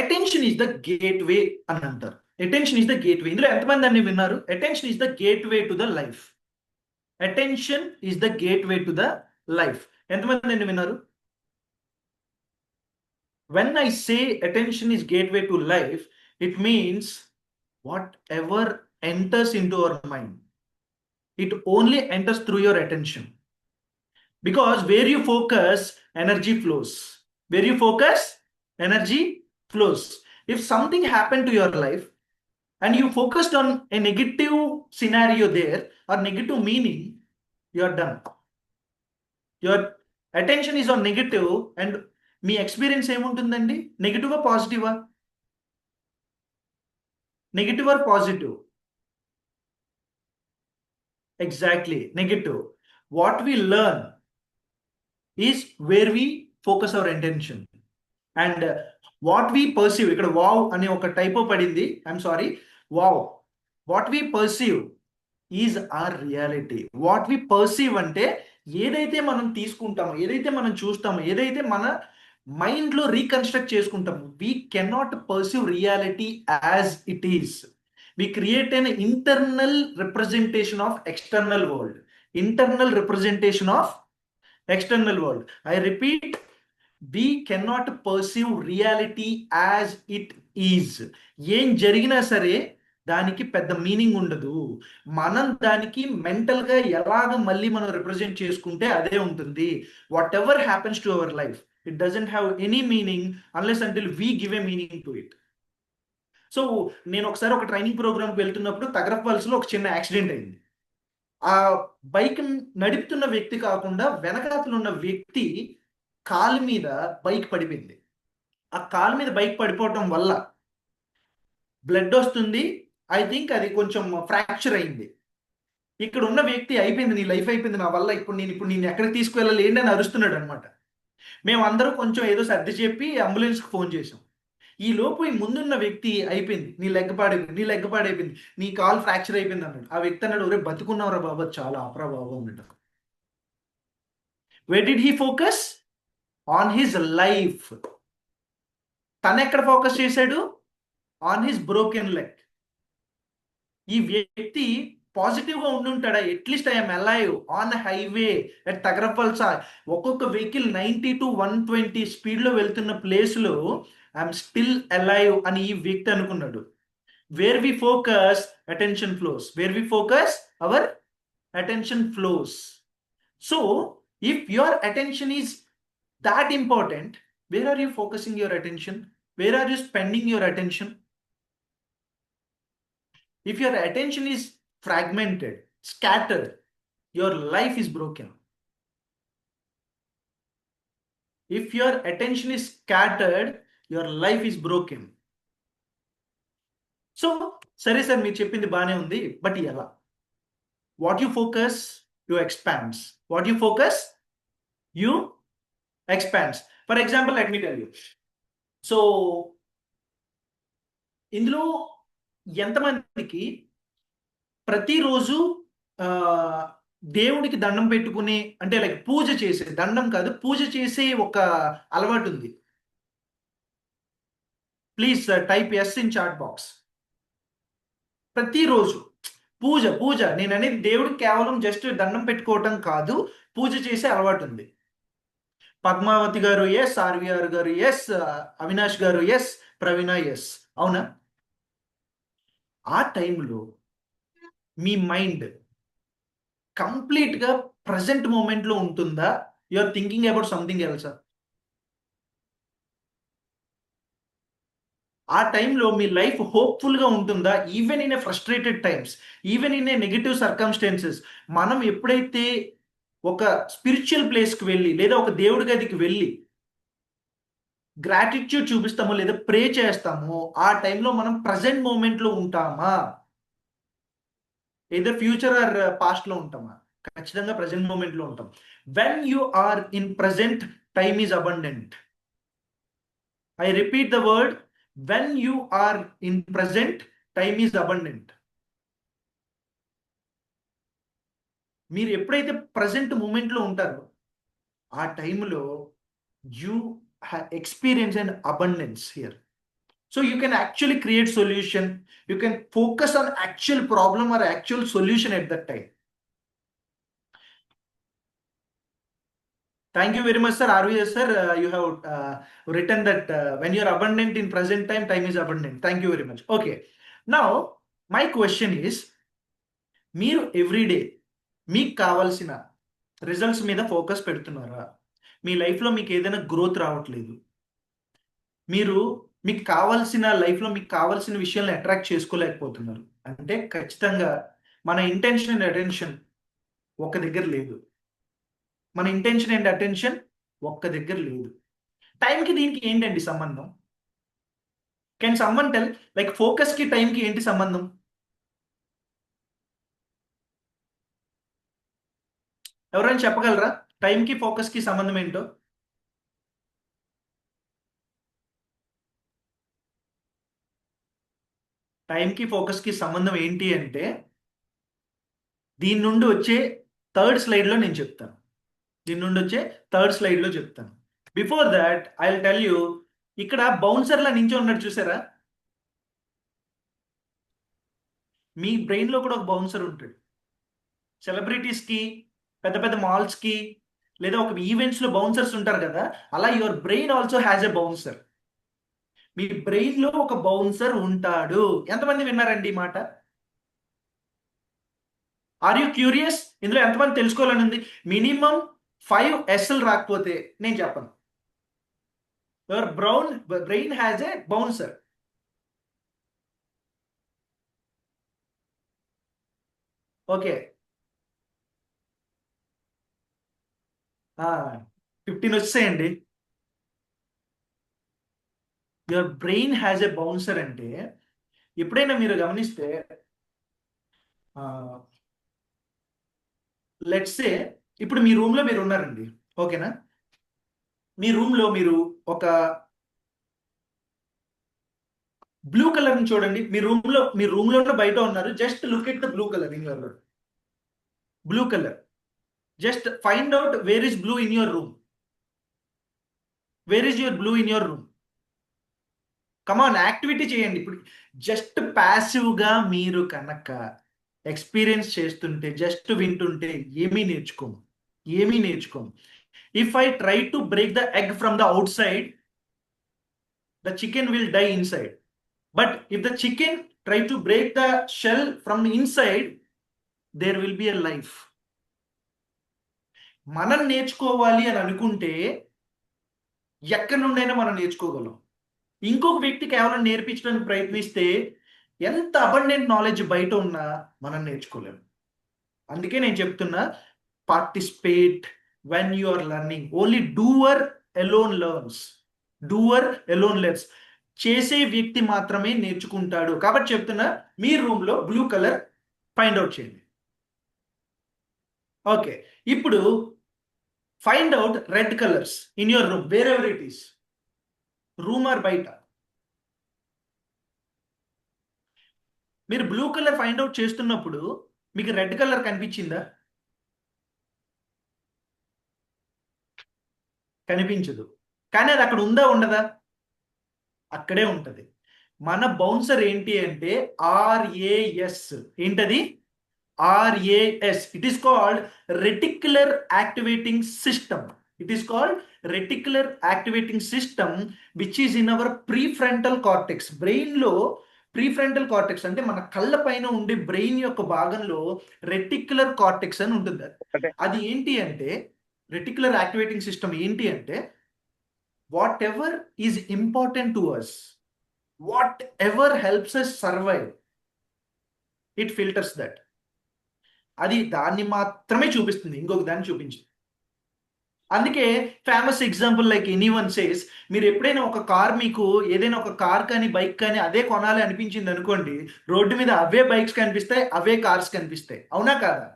attention is the gateway another. Attention is the gateway. ఇందులో ఎంతమంది అన్ని విన్నారు? Attention is the gateway to the life. Attention is the gateway to the life. ఎంతమంది అన్ని విన్నారు? When I say attention is gateway to life, it means whatever enters into our mind, it only enters through your attention. Because where you focus, energy flows. Where you focus, energy flows. If something happened to your life and you focused on a negative scenario there or negative meaning, you are done. Your attention is on negative and మీ experience ఏముంటుందండి? నెగిటివా పాజిటివా? Negative or positive? Exactly, negative. What we learn is where we focus our attention. And what we perceive, ఇక్కడ wow అనే ఒక type పడింది, I'm sorry, wow. What we perceive is our reality. What we perceive అంటే ఏదైతే మనం తీసుకుంటామో, ఏదైతే మనం చూస్తామో, ఏదైతే మన మైండ్లో రీకన్స్ట్రక్ట్ చేసుకుంటాము. We cannot perceive reality as it is. We create an internal representation of external world. Internal representation of external world. I repeat, we cannot perceive reality as it is. ఏం జరిగినా సరే దానికి పెద్ద మీనింగ్ ఉండదు. మనం దానికి మెంటల్గా ఎలాగ మళ్ళీ మనం రిప్రజెంట్ చేసుకుంటే అదే ఉంటుంది. What ever happens to our life, it doesn't have any meaning unless until we give a meaning to it. So నేను ఒకసారి ఒక ట్రైనింగ్ ప్రోగ్రామ్కి వెళ్తున్నప్పుడు తగరపల్స్లో ఒక చిన్న యాక్సిడెంట్ అయింది. ఆ బైక్ నడుపుతున్న వ్యక్తి కాకుండా వెనకాతలు ఉన్న వ్యక్తి కాలు మీద బైక్ పడిపోయింది. ఆ కాలు మీద బైక్ పడిపోవటం వల్ల బ్లడ్ వస్తుంది. ఐ థింక్ అది కొంచెం ఫ్రాక్చర్ అయింది. ఇక్కడ ఉన్న వ్యక్తి అయిపోయింది, నీ లైఫ్ అయిపోయింది నా వల్ల, ఇప్పుడు నేను ఎక్కడికి తీసుకువెళ్ళాలి ఏంటి అని అరుస్తున్నాడు అనమాట. మేమందరూ కొంచెం ఏదో సర్ది చెప్పి అంబులెన్స్కి ఫోన్ చేసాం. ఈ లోపు ఈ ముందున్న వ్యక్తి అయిపోయింది, నీ లెగ్ పాడైపోయింది, నీ కాల్ ఫ్రాక్చర్ అయిపోయింది అన్నాడు. ఆ వ్యక్తి అన్నాడు, ఒరే బతుకున్నావురా బాబా, చాలా ఆపరా బాబు అన్నాడు. Where did he focus? On his life. తను ఎక్కడ ఫోకస్ చేశాడు? On his broken leg. ఈ వ్యక్తి పాజిటివ్గా ఉండుంటాడా? Atleast I'm alive on highway at Tagarapalsa, ఒక్కొక్క వెహికల్ 90 to 120 స్పీడ్లో వెళ్తున్న ప్లేస్లో ఐఎమ్ స్టిల్ అలైవ్ అని ఈ వ్యక్తి అనుకున్నాడు. Where we focus attention flows, where we focus our attention flows. So if your attention is that important, where are you focusing your attention? Where are you spending your attention? If your attention is fragmented, scattered, your life is broken. If your attention is scattered, your life is broken. So సరే sir మీరు చెప్పింది బానే ఉంది, but ఎలా? What you focus, you expands. What you focus, you expands. For example, let me tell you. So, ఇందులో ఎంతమందికి ప్రతిరోజు దేవుడికి దండం పెట్టుకునే, అంటే లైక్ పూజ చేసే, దండం కాదు పూజ చేసే ఒక అలవాటు ఉంది? Please type yes in chat box. ప్రతిరోజు పూజ నేను అనేది దేవుడికి కేవలం జస్ట్ దండం పెట్టుకోవటం కాదు, పూజ చేసే అలవాటు ఉంది. పద్మావతి గారు ఎస్, ఆర్వీఆర్ గారు ఎస్, అవినాష్ గారు ఎస్, ప్రవీణ ఎస్, అవునా? ఆ టైంలో మీ మైండ్ కంప్లీట్గా ప్రజెంట్ మూమెంట్లో ఉంటుందా? You are thinking about something ఎల్సా? ఆ టైంలో మీ లైఫ్ హోప్ఫుల్గా ఉంటుందా? Even in a frustrated times, even in a negative circumstances, మనం ఎప్పుడైతే ఒక స్పిరిచువల్ ప్లేస్కి వెళ్ళి లేదా ఒక దేవుడి గదికి వెళ్ళి గ్రాటిట్యూడ్ చూపిస్తామో లేదా ప్రే చేస్తామో, ఆ టైంలో మనం ప్రజెంట్ మూమెంట్లో ఉంటామా? ఏదో ఫ్యూచర్ ఆర్ పాస్ట్లో ఉంటామా? ఖచ్చితంగా ప్రజెంట్ మూమెంట్లో ఉంటాం. When you are in present, time is abundant. I repeat the word, when you are in present, time is abundant. మీరు ఎప్పుడైతే ప్రజెంట్ మూమెంట్లో ఉంటారో ఆ టైంలో you experience and abundance here. So you can actually create solution, you can focus on actual problem or actual solution at that time. Thank you very much, sir. RVS, sir, you have written that when you are abundant in present time, time is abundant. Thank you very much. Okay. Now, my question is, మీరు everyday మీకు కావాల్సిన results మీద focus పెడుతున్నారా? మీ లైఫ్లో మీకు ఏదైనా growth రావట్లేదు, మీకు కావాల్సిన లైఫ్లో మీకు కావాల్సిన విషయాలను అట్రాక్ట్ చేసుకోలేకపోతున్నారు అంటే ఖచ్చితంగా మన ఇంటెన్షన్ అండ్ అటెన్షన్ ఒక దగ్గర లేదు. మన ఇంటెన్షన్ అండ్ అటెన్షన్ ఒక్క దగ్గర లేదు. టైంకి దీనికి ఏంటండి సంబంధం? కెన్ సమ్మన్ టెల్, లైక్ ఫోకస్కి టైంకి ఏంటి సంబంధం? ఎవరైనా చెప్పగలరా టైంకి ఫోకస్కి సంబంధం ఏంటో? టైంకి ఫోకస్కి సంబంధం ఏంటి అంటే దీని నుండి వచ్చే థర్డ్ స్లైడ్లో నేను చెప్తాను. Before that I will tell you, ఇక్కడ బౌన్సర్లా నించో ఉన్నాడు చూసారా? మీ బ్రెయిన్లో కూడా ఒక బౌన్సర్ ఉంటాడు. సెలబ్రిటీస్కి, పెద్ద పెద్ద మాల్స్కి లేదా ఒక ఈవెంట్స్లో బౌన్సర్స్ ఉంటారు కదా, అలా your brain also has a bouncer. మీ బ్రెయిన్లో ఒక బౌన్సర్ ఉంటాడు. ఎంతమంది విన్నారండి ఈ మాట? Are you curious? ఇందులో ఎంతమంది తెలుసుకోవాలని ఉంది? మినిమం 5 SL రాకపోతే నేను చెప్పను. Your brain has a bouncer. Okay, 15 వచ్చేయండి. Your brain has a bouncer అంటే ఎప్పుడైనా మీరు గమనిస్తే, లెట్స్ సే ఇప్పుడు మీ రూమ్లో మీరు ఉన్నారండి, ఓకేనా? మీ రూమ్లో మీరు ఒక బ్లూ కలర్ని చూడండి. మీ రూమ్లో బయట ఉన్నారు. Just look at the blue colour in your room. Blue colour, just find out where is blue in your room. Where is your blue in your room? Come on, activity చేయండి. ఇప్పుడు జస్ట్ ప్యాసివ్గా మీరు కనుక experience చేస్తుంటే, just వింటుంటే ఏమీ నేర్చుకోము. If I try to break the egg from the outside, the chicken will die inside. But if the chicken try to break the shell from the inside, there will be a life. మనం నేర్చుకోవాలి అని అనుకుంటే ఎక్కడి నుండైనా మనం నేర్చుకోగలం. ఇంకొక వ్యక్తి కేవలం నేర్పించడానికి ప్రయత్నిస్తే ఎంత అబండెంట్ నాలెడ్జ్ బయట ఉన్నా మనం నేర్చుకోలేము. అందుకే నేను చెప్తున్నా, participate when you are learning. Only doer alone learns. చేసే వ్యక్తి మాత్రమే నేర్చుకుంటాడు. కాబట్టి చెప్తున్నా, మీ రూమ్ లో బ్లూ కలర్ ఫైండ్ అవుట్ చేయండి. ఓకే, ఇప్పుడు find out red colours in your room, wherever it is, room or బయట. మీరు బ్లూ కలర్ ఫైండ్ అవుట్ చేస్తున్నప్పుడు మీకు రెడ్ కలర్ కనిపించిందా? కనిపించదు. కానీ అది అక్కడ ఉందా ఉండదా? అక్కడే ఉంటది. మన బౌన్సర్ ఏంటి అంటే RAS. ఏంటది? RAS. It is called reticular activating system. Which is in our prefrontal cortex. Brain లో ప్రీఫ్రంటల్ కార్టెక్స్ అంటే మన కళ్ళ పైన ఉండే బ్రెయిన్ యొక్క భాగంలో రెటిక్యులర్ కార్టెక్స్ అని ఉంటుంది. అది ఏంటి అంటే, రెటిక్యులర్ యాక్టివేటింగ్ సిస్టమ్ ఏంటి అంటే, whatever is important to us, whatever helps us survive, it filters that. అది దాన్ని మాత్రమే చూపిస్తుంది, ఇంకొక దాన్ని చూపించదు. అందుకే famous example like anyone says, మీరు ఎప్పుడైనా ఒక కార్, మీకు ఏదైనా ఒక కార్ కానీ బైక్ కానీ అదే కొనాలి అనిపించింది అనుకోండి, రోడ్డు మీద అవే బైక్స్ కనిపిస్తాయి, అవే కార్స్ కనిపిస్తాయి. అవునా కాదా?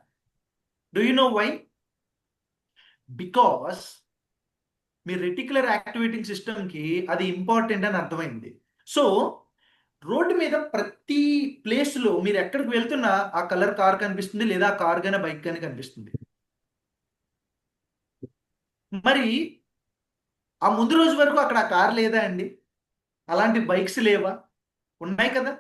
Do you know why? Because మీ రెటిక్యులర్ యాక్టివేటింగ్ సిస్టమ్కి అది ఇంపార్టెంట్ అని అర్థమైంది. సో రోడ్డు మీద ప్రతి ప్లేస్లో మీరు ఎక్కడికి వెళ్తున్నా ఆ కలర్ కార్ కనిపిస్తుంది, లేదా ఆ కార్ కానీ బైక్ కానీ కనిపిస్తుంది. మరి ఆ ముందు రోజు వరకు అక్కడ ఆ కార్ లేదా అండి? అలాంటి బైక్స్ లేవా? ఉన్నాయి కదా.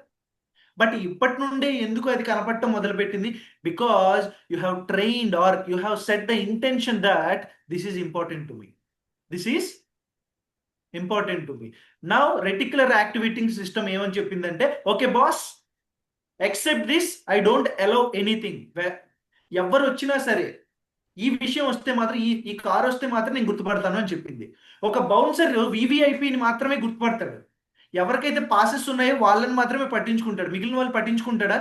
బట్ ఇప్పటి నుండే ఎందుకు అది కనపడటం మొదలుపెట్టింది? Because you have trained are you have set the intention that this is important to me. Now reticular activating system ఏమని చెప్పిందంటే, okay boss, except this I don't allow anything. ఎవరు వచ్చినా సరే, ఈ విషయం వస్తే మాత్రం, ఈ కార్ వస్తే మాత్రం నేను గుర్తుపడతాను అని చెప్పింది. ఒక బౌన్సర్ VVIPని మాత్రమే గుర్తుపడతాడు. ఎవరికైతే పాసెస్ ఉన్నాయో వాళ్ళని మాత్రమే పట్టించుకుంటాడు. మిగిలిన వాళ్ళు పట్టించుకుంటాడా?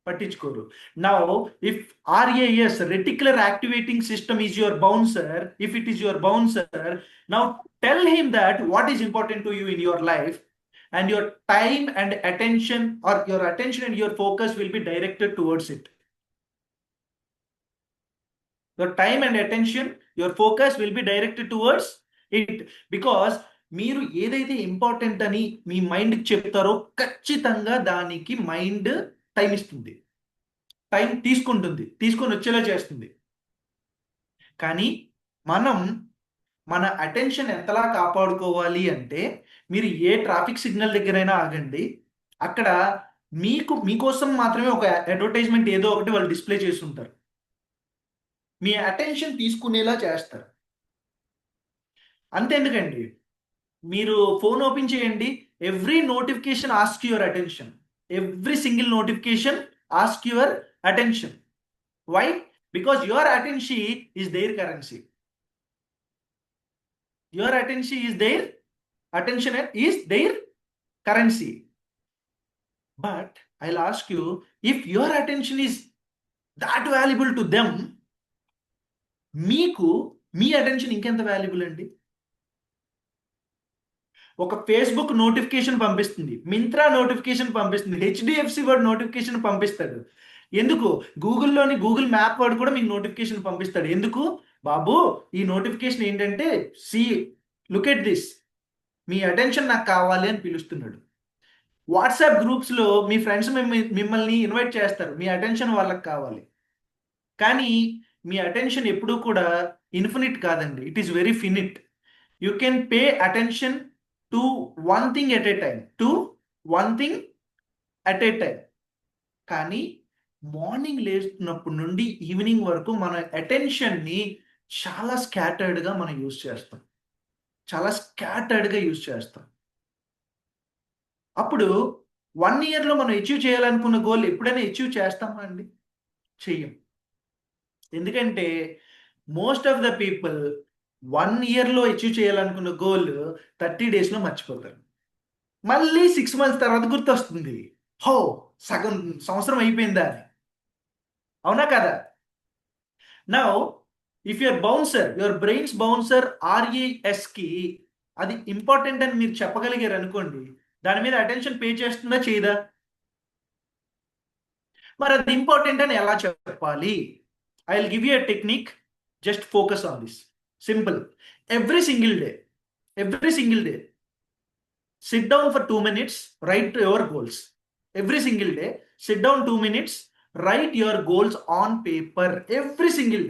పట్టించుకోరు. Now if RAS, reticular activating system, is your bouncer, if it is your bouncer, now tell him that what is important to you in your life, and your time and attention, or your attention and your focus will be directed towards it. Your time and attention, your focus will be directed towards it. Because మీరు ఏదైతే important అని మీ మైండ్కి చెప్తారో ఖచ్చితంగా దానికి mind time ఇస్తుంది, time తీసుకొని వచ్చేలా చేస్తుంది. కానీ మనం మన అటెన్షన్ ఎంతలా కాపాడుకోవాలి అంటే, మీరు ఏ ట్రాఫిక్ సిగ్నల్ దగ్గరైనా ఆగండి, అక్కడ మీకోసం మాత్రమే ఒక అడ్వర్టైజ్మెంట్ ఏదో ఒకటి వాళ్ళు డిస్ప్లే చేసి ఉంటారు. మీ అటెన్షన్ తీసుకునేలా చేస్తారు. అంతెందుకండి, మీరు ఫోన్ ఓపెన్ చేయండి, every notification ask your attention. Every single notification ask your attention. Why? Because your attention is their currency. Your attention is their currency. But I'll ask you, if your attention is that valuable to them, మీకు మీ attention ఇంకెంత valuable అండి? ఒక Facebook notification పంపిస్తుంది, Myntra notification పంపిస్తుంది, HDFC వాడు notification పంపిస్తాడు. ఎందుకు? గూగుల్లోని Google map వాడు కూడా మీకు నోటిఫికేషన్ పంపిస్తాడు. ఎందుకు? బాబు, ఈ నోటిఫికేషన్ ఏంటంటే, look at this, me attention నాకు కావాలి అని పిలుస్తున్నాడు. వాట్సాప్ గ్రూప్స్లో మీ ఫ్రెండ్స్ మిమ్మల్ని ఇన్వైట్ చేస్తారు, మీ అటెన్షన్ వాళ్ళకి కావాలి. కానీ మీ అటెన్షన్ ఎప్పుడూ కూడా ఇన్ఫినిట్ కాదండి, it is very finite. You can pay attention to one thing at a time. కానీ మార్నింగ్ లేస్తున్నప్పటి నుండి ఈవినింగ్ వరకు మన అటెన్షన్ని చాలా స్కాటర్డ్గా మనం యూజ్ చేస్తాం, చాలా స్కాటర్డ్గా యూజ్ చేస్తాం. అప్పుడు 1 ఇయర్లో మనం అచీవ్ చేయాలనుకున్న గోల్ ఎప్పుడైనా అచీవ్ చేస్తామా అండి? చెయ్యం. ఎందుకంటే మోస్ట్ ఆఫ్ ద పీపుల్ 1 ఇయర్లో అచీవ్ చేయాలనుకున్న గోల్ 30 డేస్లో మర్చిపోతారు. మళ్ళీ 6 మంత్స్ తర్వాత గుర్తొస్తుంది, హో సగం సంవత్సరం అయిపోయిందా అని. అవునా కదా? Now if your bouncer, your brain's bouncer RASకి అది ఇంపార్టెంట్ అని మీరు చెప్పగలిగారు అనుకోండి, దాని మీద అటెన్షన్ పే చేస్తుందా చేయదా? మరి అది ఇంపార్టెంట్ అని ఎలా చెప్పాలి? I will give you a technique, just focus on this. Simple. Every single day sit down for 2 minutes, write your goals. Every single day, sit down 2 minutes, write your goals on paper. Every single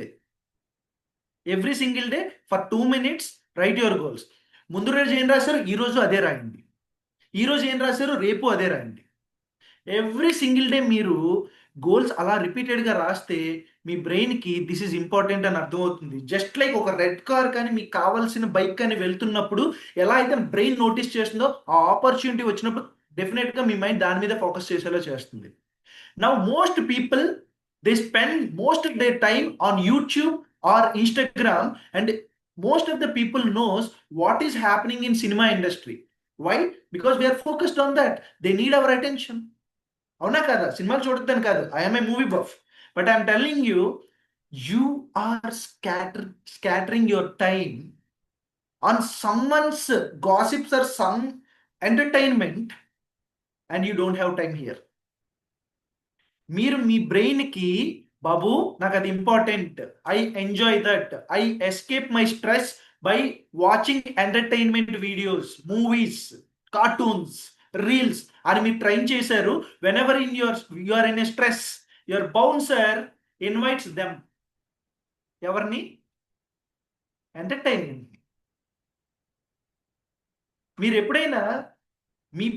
day for 2 minutes, write your goals. ముందు రోజు ఏం రాశారు, ఈ రోజు అదే రాయండి. ఈ రోజు ఏం రాశారు, రేపు అదే రాయండి. ఎవ్రీ సింగిల్ డే మీరు గోల్స్ అలా రిపీటెడ్గా రాస్తే మీ బ్రెయిన్కి దిస్ ఈజ్ ఇంపార్టెంట్ అని అర్థమవుతుంది. జస్ట్ లైక్ ఒక రెడ్ కార్ కానీ మీకు కావాల్సిన బైక్ కానీ వెళ్తున్నప్పుడు ఎలా అయితే బ్రెయిన్ నోటీస్ చేస్తుందో, ఆ ఆపర్చునిటీ వచ్చినప్పుడు డెఫినెట్గా మీ మైండ్ దాని మీద ఫోకస్ చేసేలా చేస్తుంది. Now most people they spend most of their time on YouTube or Instagram, and most of the people knows what is happening in cinema industry. Why? Because we're focused on that. They need our attention. అవునా కదా? సినిమాలు చూడొద్దని కాదు, I'm a movie buff, but I'm telling you, you are scattering your time on someone's gossips or some entertainment, and you don't have time here. మీరు మీ బ్రెయిన్కి, బాబు నాకు అది important, I enjoy that, I escape my stress by watching entertainment videos, movies, cartoons, reels అని మీరు train చేశారు. Whenever you are in a stress, your bouncer invites them. ఎవరిని? Entertainment. మీరు ఎప్పుడైనా మీ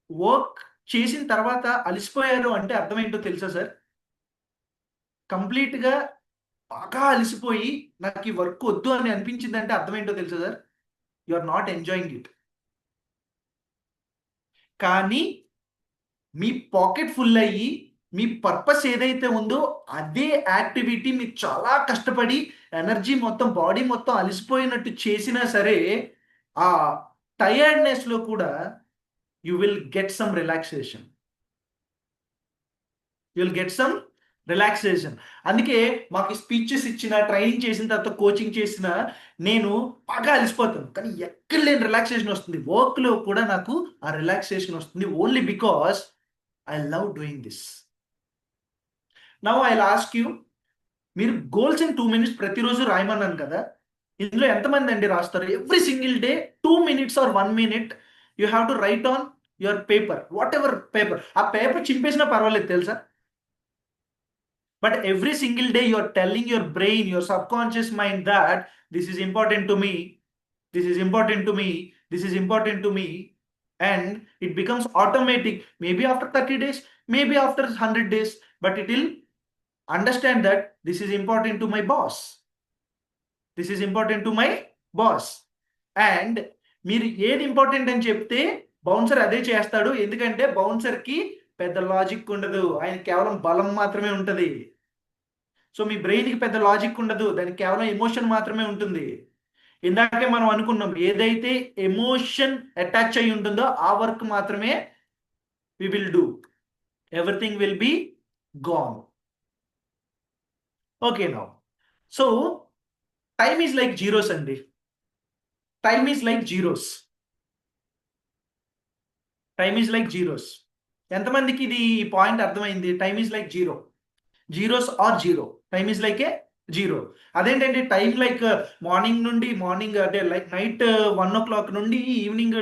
వర్క్ చేసిన తర్వాత అలసిపోయారు అంటే అర్థం ఏంటో తెలుసా సార్? కంప్లీట్గా బాగా అలసిపోయి నాకు ఈ వర్క్ వద్దు అని అనిపించింది అంటే అర్థం ఏంటో తెలుసా sir? You are not enjoying it. కానీ మీ పాకెట్ ఫుల్ అయ్యి మీ పర్పస్ ఏదైతే ఉందో అదే యాక్టివిటీ మీరు చాలా కష్టపడి ఎనర్జీ మొత్తం, బాడీ మొత్తం అలసిపోయినట్టు చేసినా సరే, ఆ టయర్డ్నెస్లో కూడా you will get some relaxation. అందుకే మాకు స్పీచెస్ ఇచ్చిన, ట్రైనింగ్ చేసిన తర్వాత కోచింగ్ చేసిన నేను బాగా అలసిపోతాను, కానీ ఎక్కడ లేని రిలాక్సేషన్ వస్తుంది. వర్క్లో కూడా నాకు ఆ రిలాక్సేషన్ వస్తుంది, only because I love doing this. Now I will ask you, మీరు గోల్స్ ఇన్ 2 minutes ప్రతిరోజు రాయమన్నాను కదా, ఇందులో ఎంతమంది అండి రాస్తారు? Every single day 2 minutes or 1 minute you have to write on your paper, whatever paper. ఆ పేపర్ చింపేసినా పర్వాలేదు తెలుసా? But every single day you are telling your brain, your subconscious mind that this is important to me, this is important to me, this is important to me, and it becomes automatic. Maybe after 30 days, maybe after 100 days, but it will understand that this is important to my boss, this is important to my boss. And మీరు ఏది important అని చెప్తే bouncer అదే చేస్తాడు. ఎందుకంటే బౌన్సర్కి పెద్ద logic ఉండదు, ఆయన కేవలం బలం మాత్రమే ఉంటుంది. సో మీ బ్రెయిన్కి పెద్ద లాజిక్ ఉండదు, దానికి కేవలం ఎమోషన్ మాత్రమే ఉంటుంది. ఇందాకే మనం అనుకున్నాం, ఏదైతే ఎమోషన్ అటాచ్ అయి ఉంటుందో ఆ వర్క్ మాత్రమే we will do, everything will be gone. Okay now, so time is like zeros అండి. Time is like zeros. Time is like zeros. ఎంతమందికి ఇది ఈ పాయింట్ అర్థమైంది? Time is like zero. Zeros are zero. Time is like a zero. అదేంటంటే time like morning అంటే like night 1 o'clock నుండి evening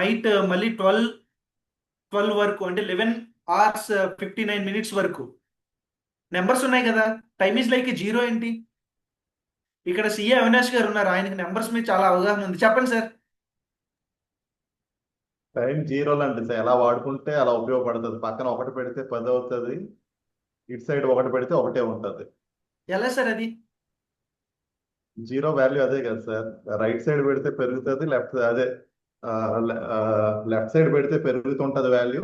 night మళ్ళీ 12 వరకు, అంటే 11 hours 59 minutes వరకు నెంబర్స్ ఉన్నాయి కదా. Time is like a zero ఏంటి? ఇక్కడ సిఏ అవినాష్ గారు ఉన్నారు, ఆయనకి నెంబర్స్ మీద చాలా అవగాహన ఉంది. చెప్పండి సార్. టైం జీరోలు అంటే సార్ ఎలా వాడుకుంటే అలా ఉపయోగపడుతుంది. పక్కన ఒకటి పెడితే 10 అవుతుంది, ఇటు సైడ్ ఒకటి పెడితే ఒకటే ఉంటుంది. ఎలా సార్ అది? జీరో వాల్యూ అదే కదా సార్. రైట్ సైడ్ పెడితే పెరుగుతుంది, లెఫ్ట్ సైడ్ పెడితే పెరుగుతుంటది వాల్యూ,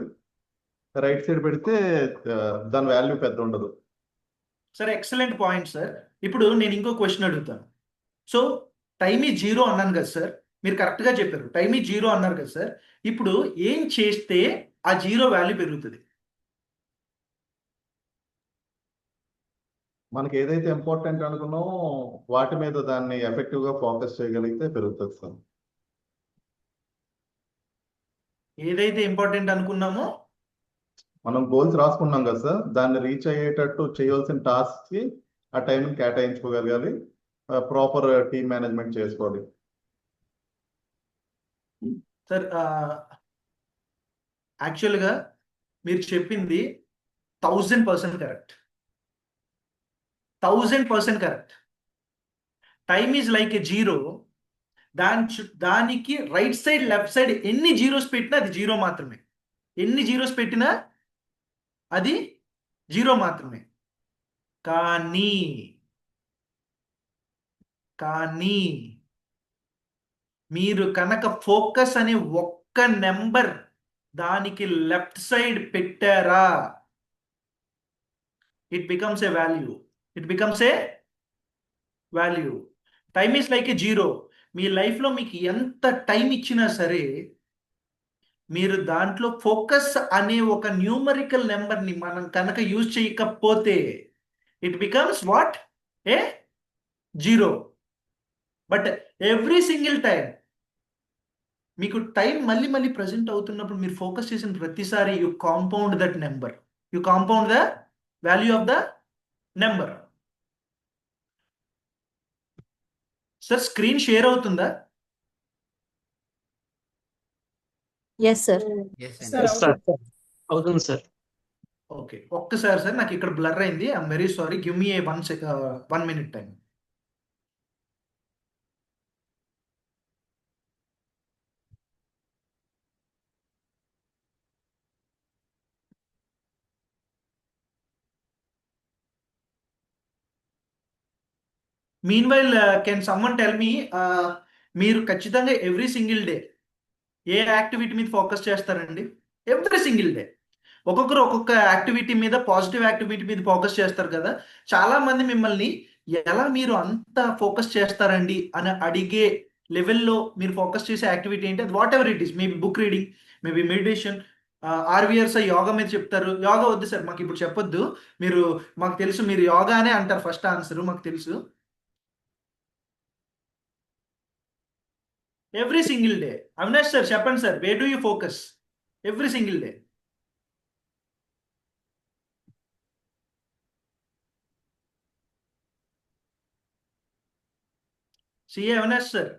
రైట్ సైడ్ పెడితే దాని వాల్యూ పెద్ద ఉండదు. Sir excellent point sir. ఇప్పుడు నేను ఇంకో క్వశ్చన్ అడుగుతాను. సో టైం ఈ జీరో అన్నాను కదా సార్, మీరు కరెక్ట్గా చెప్పారు. టైం ఈ జీరో అన్నారు కదా సార్. ఇప్పుడు ఏం చేస్తే ఆ జీరో వాల్యూ పెరుగుతుంది? మనకి ఏదైతే ఇంపార్టెంట్ అనుకున్నామో వాటి మీద దాన్ని ఎఫెక్టివ్ గా ఫోకస్ చేయగలిగితే పెరుగుతుంది సార్. ఏదైతే ఇంపార్టెంట్ అనుకున్నామో మనం గోల్స్ రాసుకున్నాం కదా సార్, దాన్ని రీచ్ అయ్యేటట్టు చేయాల్సిన టాస్క్ కి ఆ టైం కేటాయించుకోగలగాలి, ప్రాపర్ టీమ్ మేనేజ్మెంట్ చేసుకోవాలి. సార్ యాక్చువల్గా మీరు చెప్పింది 1000% correct. 1000% correct. Time is like a zero. దానికి రైట్ సైడ్ లెఫ్ట్ సైడ్ ఎన్ని జీరోస్ పెట్టినా అది జీరో మాత్రమే. ఎన్ని జీరోస్ పెట్టినా అది జీరో మాత్రమే. కానీ మీరు కనుక ఫోకస్ అనే ఒక్క నెంబర్ దానికి లెఫ్ట్ సైడ్ పెట్టారా, it becomes a value. Time is like a zero. మీ లైఫ్లో మీకు ఎంత టైం ఇచ్చినా సరే మీరు దాంట్లో ఫోకస్ అనే ఒక న్యూమరికల్ నెంబర్ని మనం కనుక యూజ్ చేయకపోతే it becomes what? A zero. But every single time మీకు టైం మళ్ళీ మళ్ళీ ప్రజెంట్ అవుతున్నప్పుడు మీరు ఫోకస్ చేసిన ప్రతిసారి you compound that number, you compound the value of the number. Sir screen share అవుతుందా? Yes sir. అవుతుంది సార్. ఓకే, ఒక్కసారి సార్ నాకు ఇక్కడ బ్లర్ అయింది. I'm very sorry. Give me a 1 minute time. Meanwhile can someone tell me, మీరు ఖచ్చితంగా every single day a activity మీద focus చేస్తారండి? ఎవ్రీ సింగిల్ డే ఒక్కొక్కరు ఒక్కొక్క యాక్టివిటీ మీద, పాజిటివ్ యాక్టివిటీ మీద ఫోకస్ చేస్తారు కదా. చాలా మంది మిమ్మల్ని ఎలా మీరు అంత ఫోకస్ చేస్తారండి అని అడిగే లెవెల్లో మీరు ఫోకస్ చేసే యాక్టివిటీ ఏంటి? అది whatever it is. Maybe book reading, maybe meditation, ఆర్వియర్స్ యోగా మీద చెప్తారు. యోగా వద్దు సార్ మాకు ఇప్పుడు చెప్పొద్దు, మీరు మాకు తెలుసు మీరు యోగానే అంటారు ఫస్ట్ ఆన్సర్, మాకు తెలుసు. Every single day. Avinash sir చెప్పండి sir, way do you focus every single day? CA Avinash sir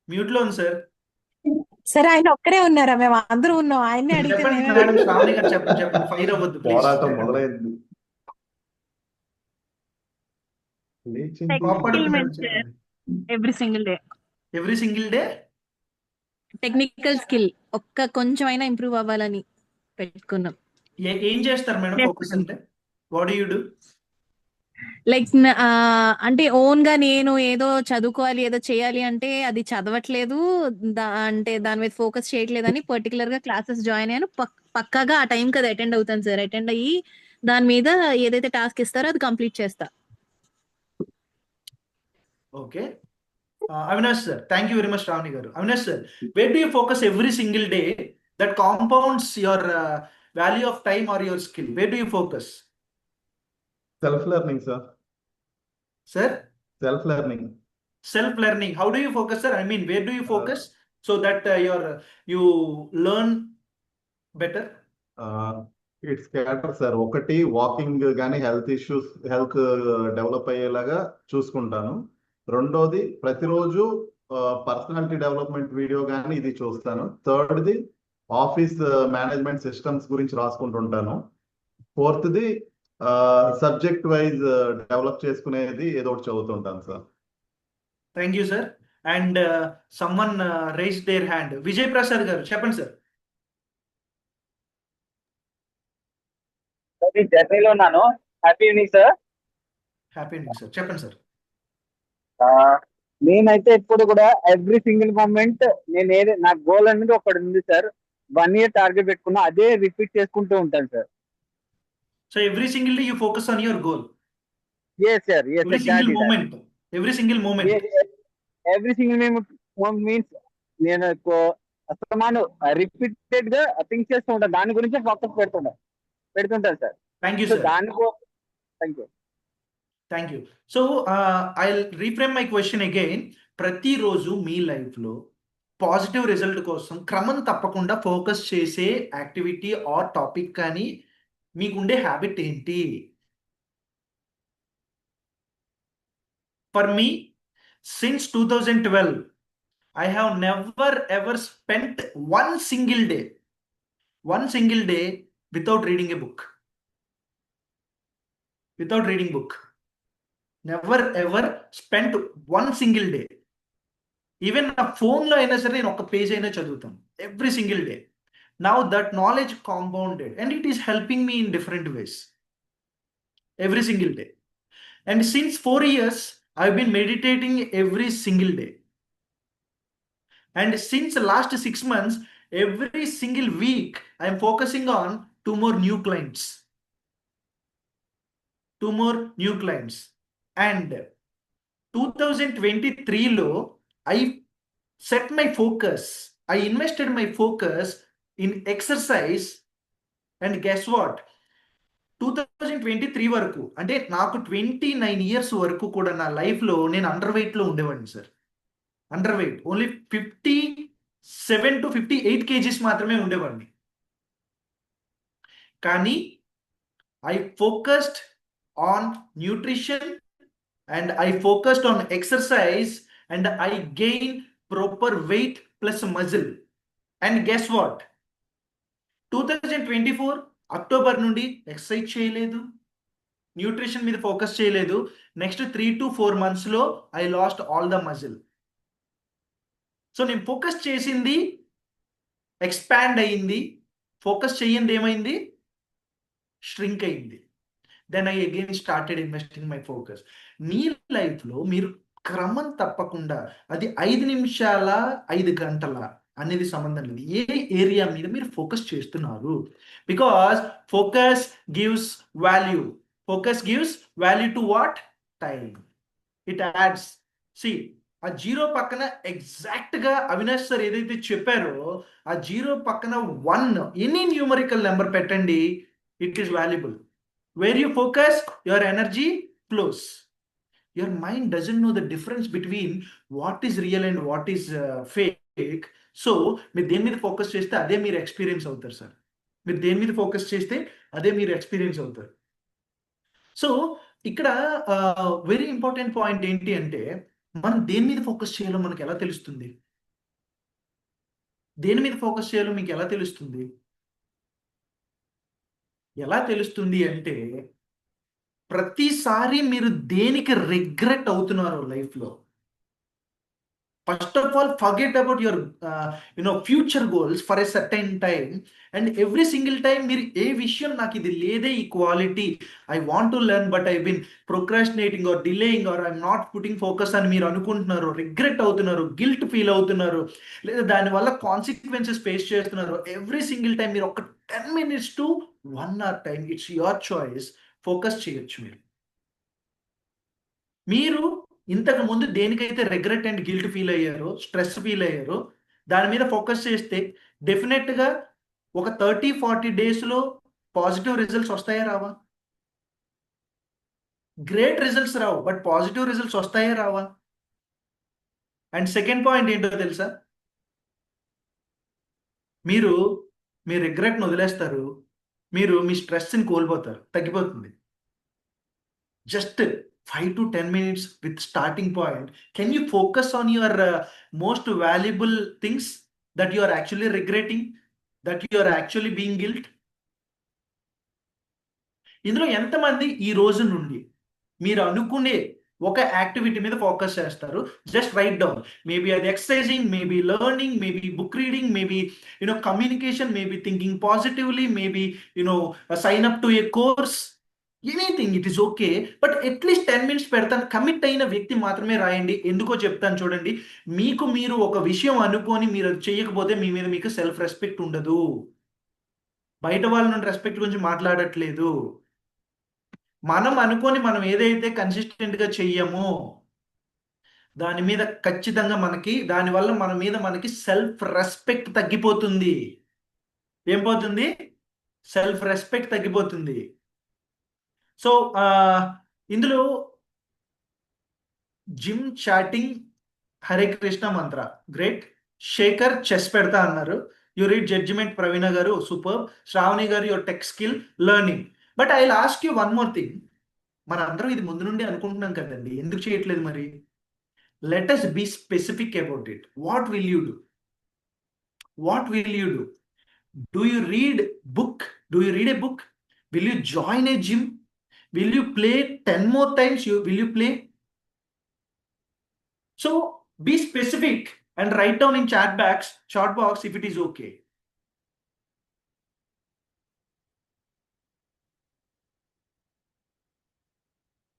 mute లో ఉంది సార్. సార్ ఆయన ఒక్కరే ఉన్నారా? మేము అందరూ ఉన్నాం. ఆయన్ని అడిగితే చెప్పండి మేమే మేడం, శ్రావణి గారు చెప్పండి. ఫైర్ అవ్వద్దు ప్లీజ్. పోరాటం మొదలైంది. లేచింది. Every single day. Every single day technical skill ఒక్క కొంచెం అయినా ఇంప్రూవ్ అవ్వాలని పెట్టుకున్నాం. ఏం చేస్తారు మేడం ఫోకస్ అంటే? What do you do? Like అంటే ఓన్ గా నేను ఏదో చదువుకోవాలి, ఏదో చేయాలి అంటే అది చదవట్లేదు, అంటే దాని మీద ఫోకస్ చేయట్లేదని పర్టికులర్ గా క్లాసెస్ జాయిన్ అయ్యాను. పక్కాగా ఆ టైంకి అది అటెండ్ అవుతాను సార్. అటెండ్ అయ్యి దాని మీద ఏదైతే టాస్క్ ఇస్తారో అది కంప్లీట్ చేస్తా. Okay, Avinash sir thank you very much. Shravani గారు. Avinash sir, where do you focus every single day that compounds your value of time or your skill? Where do you focus? Self learning sir. Sir, self learning. self learning. How do you focus, sir? I mean, where do you focus so that you learn better? It's cater sir. ఒకటి walking కానీ health develop అయ్యేలాగా చూసుకుంటాను. రెండోది ప్రతిరోజు personality development video కానీ ఇది చూస్తాను. థర్డ్ది office management systems గురించి రాసుకుంటుంటాను. ఫోర్త్ది సబ్జెక్ట్ వైజ్ డెవలప్ చేసుకునేది ఏదో ఒకటి చదువుతుంటాను sir. Thank you sir. And someone raise their hand. Vijay Prasad గారు చెప్పండి సార్. జర్నీలో ఉన్నాను. Happy evening sir. Happy evening sir, చెప్పండి సార్. నేనైతే ఎప్పుడు కూడా ఎవ్రీ సింగిల్ మూమెంట్ నేను నా గోల్ అనేది ఒకటి ఉంది సార్. 1 year టార్గెట్ పెట్టుకున్నా, అదే రిపీట్ చేసుకుంటూ ఉంటాను sir. So every single day you focus on your goal. Yes sir, yes every single moment, every single moment. Every single means నేను అస్తమాను రిపీటెడ్ గా థింక్ చేస్తూ ఉంటాను, దాని గురించి ఫోకస్ పెడుతుంటాను sir. Thank you so sir. Thank you. Thank you. So I reframe my question again. ప్రతిరోజు మీ లైఫ్లో పాజిటివ్ రిజల్ట్ కోసం క్రమం తప్పకుండా ఫోకస్ చేసే యాక్టివిటీ ఆర్ టాపిక్ కానీ మీకుండే హ్యాబిట్ ఏంటి? For me, since 2012 I have never ever spent one single day without reading a book. Without reading book. Never ever spent one single day. Even a phone lo aina sare nenu oka page aina chaduvutanu every single day. Now that knowledge compounded and it is helping me in different ways every single day. And since 4 years I've been meditating every single day. And since the last 6 months, every single week, I am focusing on 2 more new clients. 2 more new clients. And 2023 lo, I set my focus. I invested my focus in exercise. And guess what? 2023 వరకు అంటే నాకు 29 years వరకు కూడా నా లైఫ్లో నేను under వెయిట్లో ఉండేవాడిని sir. Under weight only 57 to 58 kgs మాత్రమే ఉండేవాడిని. కానీ I focused on nutrition and I focused on exercise and I gain proper weight plus muscle. And guess what, 2024 October నుండి ఎక్సర్సైజ్ చేయలేదు, న్యూట్రిషన్ మీద ఫోకస్ చేయలేదు. నెక్స్ట్ 3 to 4 monthsలో I lost all the muscle. So నేను focus చేసింది expand అయ్యింది, focus చేయింది ఏమైంది, ష్రింక్ అయింది. Then I again started investing my focus. మీ లైఫ్లో మీరు క్రమం తప్పకుండా, అది 5 నిమిషాల 5 గంటల అనేది సంబంధం లేదు, ఏ ఏరియా మీద మీరు ఫోకస్ చేస్తున్నారు. Because focus gives value. Focus gives value to what? Time. It adds. See, ఆ జీరో పక్కన ఎగ్జాక్ట్గా అవినాష్ సార్ ఏదైతే చెప్పారో, ఆ జీరో పక్కన 1 ఎనీ న్యూమరికల్ నెంబర్ పెట్టండి, it is valuable. Wear you focus, your energy flows. Your mind doesn't know the difference between what is real and what is fake. So మీరు దేని మీద ఫోకస్ చేస్తే అదే మీరు ఎక్స్పీరియన్స్ అవుతారు సార్. మీరు దేని మీద ఫోకస్ చేస్తే అదే మీరు ఎక్స్పీరియన్స్ అవుతారు. సో ఇక్కడ వెరీ ఇంపార్టెంట్ పాయింట్ ఏంటి అంటే, మనం దేని మీద ఫోకస్ చేయాలో మనకు ఎలా తెలుస్తుంది? దేని మీద ఫోకస్ చేయాలో మీకు ఎలా తెలుస్తుంది? ఎలా తెలుస్తుంది అంటే, ప్రతిసారి మీరు దేనికి రిగ్రెట్ అవుతున్నారో లైఫ్లో, first of all forget about your future goals for a certain time. And every single time మీరు ఏ విషయం, నాకు ఇది లేదే ఈ quality, I want to learn but I been procrastinating or delaying or I'm not putting focus అని మీరు అనుకుంటున్నారు, రిగ్రెట్ అవుతున్నారు, గిల్ట్ ఫీల్ అవుతున్నారు, లేదా దానివల్ల కాన్సిక్వెన్సెస్ ఫేస్ చేస్తున్నారు. ఎవ్రీ సింగిల్ టైం మీరు ఒక 10 minutes to 1 hour time, it's your choice, focus చేయొచ్చు. మీరు ఇంతకు ముందు దేనికైతే రిగ్రెట్ అండ్ గిల్ట్ ఫీల్ అయ్యారో, స్ట్రెస్ ఫీల్ అయ్యారో, దాని మీద ఫోకస్ చేస్తే డెఫినెట్గా ఒక 30-40 daysలో పాజిటివ్ రిజల్ట్స్ వస్తాయా రావా? Great results Rao, but positive results వస్తాయా రావా? అండ్ సెకండ్ పాయింట్ ఏంటో తెలుసా, మీరు మీ రిగ్రెట్ని వదిలేస్తారు, మీరు మీ స్ట్రెస్ని కోల్పోతారు, తగ్గిపోతుంది. Just 5 to 10 minutes with starting point. Can you focus on your most valuable things that you are actually regretting, that you are actually being guilt? ఇందులో ఎంతమంది ఈ రోజు నుండి మీరు అనుకునే ఒక యాక్టివిటీ మీద ఫోకస్ చేస్తారు. జస్ట్ రైట్ డౌన్, మేబీ అది exercising, maybe learning, maybe book reading, maybe communication, maybe thinking positively, maybe sign up to a course, anything, it is okay. But at least 10 minutes పెడతాను. కమిట్ అయిన వ్యక్తి మాత్రమే రాయండి. ఎందుకో చెప్తాను చూడండి. మీకు మీరు ఒక విషయం అనుకొని మీరు అది చేయకపోతే మీ మీద మీకు సెల్ఫ్ రెస్పెక్ట్ ఉండదు. బయట వాళ్ళ నుండి రెస్పెక్ట్ గురించి మాట్లాడట్లేదు. మనం అనుకొని మనం ఏదైతే కన్సిస్టెంట్గా చెయ్యమో దాని మీద ఖచ్చితంగా దానివల్ల మనకి సెల్ఫ్ రెస్పెక్ట్ తగ్గిపోతుంది. ఏం పోతుంది? సెల్ఫ్ రెస్పెక్ట్ తగ్గిపోతుంది. సో ఇందులో జిమ్ చాటింగ్ హరే కృష్ణ మంత్ర గ్రేట్. శేఖర్ చెస్ పెడతా అన్నారు. యు రీడ్ జడ్జిమెంట్ ప్రవీణ గారు సూపర్. శ్రావణి గారు your tech skill learning. But I will ask you one more thing. మన అందరం ఇది ముందు నుండి అనుకుంటున్నాం కదండి, ఎందుకు చేయట్లేదు మరి? Let us be specific about it. What will you do? What will you do? Do you read book? Do you read a book? Will you join a gym? Will you play 10 more times? Will you play? So be specific and write down in chat box if it is okay.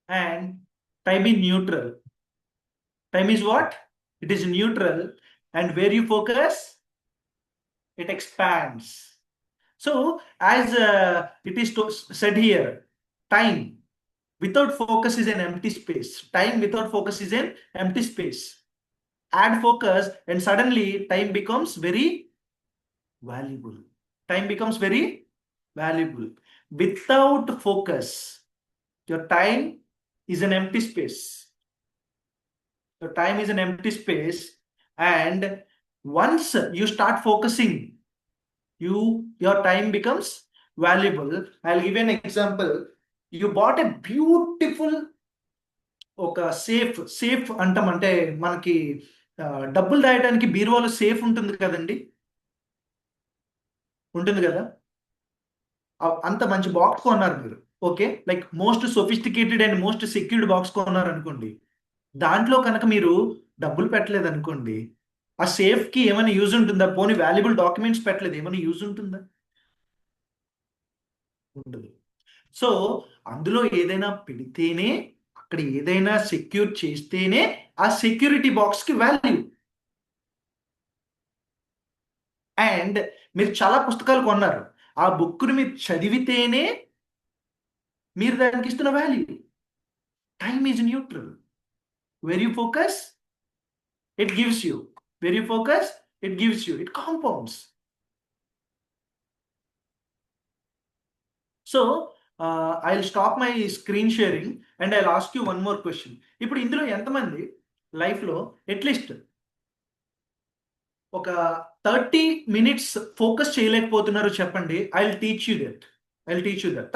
And time is neutral. Time is what? It is neutral, and where you focus, it expands. So as it is said here, time without focus is an empty space. Time without focus is an empty space. Add focus and suddenly time becomes very valuable. Time becomes very valuable. Without focus, your time is an empty space. Your time is an empty space, and once you start focusing, your time becomes valuable. I'll give you an example. You bought a beautiful safe అంటే మనకి డబ్బులు దాయడానికి బీరువాలో safe ఉంటుంది కదండి, ఉంటుంది కదా. అంత మంచి బాక్స్ కొన్నారు మీరు, okay, like most sophisticated and most secured box కొన్నారు అనుకోండి. దాంట్లో కనుక మీరు డబ్బులు పెట్టలేదు అనుకోండి, ఆ సేఫ్కి ఏమైనా యూజ్ ఉంటుందా? పోనీ వాల్యుబుల్ డాక్యుమెంట్స్ పెట్టలేదు, ఏమైనా యూజ్ ఉంటుందా? ఉండదు. సో అందులో ఏదైనా పెడితేనే, అక్కడ ఏదైనా సెక్యూర్ చేస్తేనే ఆ సెక్యూరిటీ బాక్స్కి వాల్యూ. అండ్ మీరు చాలా పుస్తకాలు కొన్నారు, ఆ బుక్ని మీరు చదివితేనే మీరు దానికి ఇస్తున్న value. Time is neutral. Where you focus, it gives you. Where you focus, it gives you. It compounds. So, I'll stop my screen sharing and I'll ask you one more question. ఇప్పుడు ఇందులో ఎంతమంది లైఫ్లో at least ఒక 30 minutes focus చేయలేకపోతున్నారు చెప్పండి. I'll teach you that.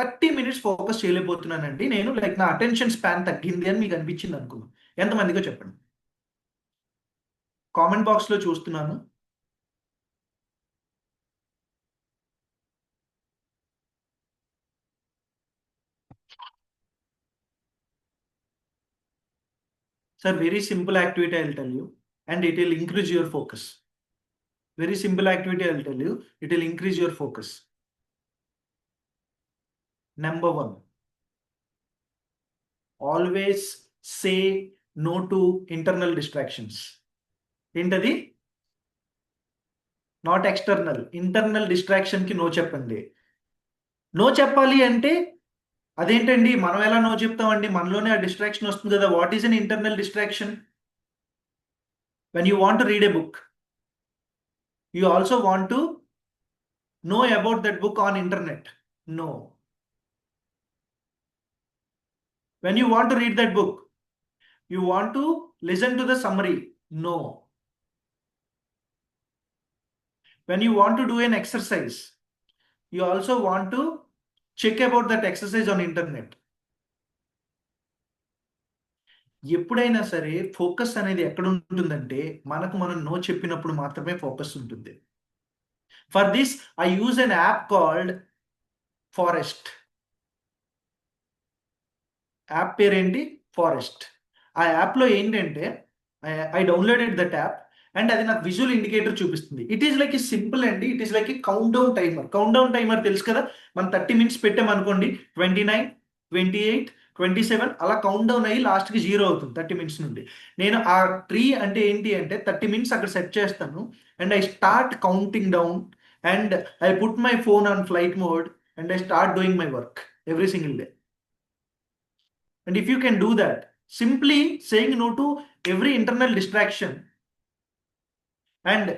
30 minutes focus చేయలేకపోతున్నానండి నేను, like నా attention span తగ్గింది అని మీకు అనిపించింది అనుకో. ఎంతమందిగా చెప్పండి. కామెంట్ బాక్స్లో చూస్తున్నాను. Sir, very simple activity I will tell you, and it will increase your focus. Very simple activity I will tell you, it will increase your focus. Number 1, always say no to internal distractions. ఏంటది? Not external, internal డిస్ట్రాక్షన్కి no చెప్పండి. No చెప్పాలి అంటే అదేంటండి, మనం ఎలా no చెప్తామండి? మనలోనే ఆ డిస్ట్రాక్షన్ వస్తుంది కదా. What is an internal distraction? When you want to read A book, you also want to know about that book on internet. No. When you want to read that book, you want to listen to the summary. No. When you want to do an exercise, you also want to check about that exercise on internet. ఎప్పుడైనా సరే focus అనేది ఎక్కడ ఉంటుందంటే మనకు మనం no చెప్పినప్పుడు మాత్రమే focus ఉంటుంది. For this, I use an app called Forest. App పేరు ఏంటి? Forest. ఆ యాప్లో ఏంటంటే I downloaded that app and అది నాకు విజువల్ ఇండికేటర్ చూపిస్తుంది. It is like a simple అండి, it is like a count down timer. Count down timer తెలుసు కదా, మనం 30 minutes పెట్టామనుకోండి, 29, 28, 27 అలా కౌంట్ డౌన్ అయ్యి లాస్ట్కి 0 అవుతుంది 30 minutes నుండి. నేను ఆ ట్రీ అంటే ఏంటి అంటే 30 minutes అక్కడ సెట్ చేస్తాను and I start counting down and I put my phone on flight mode and I start doing my work every single day. And if you can do that, simply saying no to every internal distraction and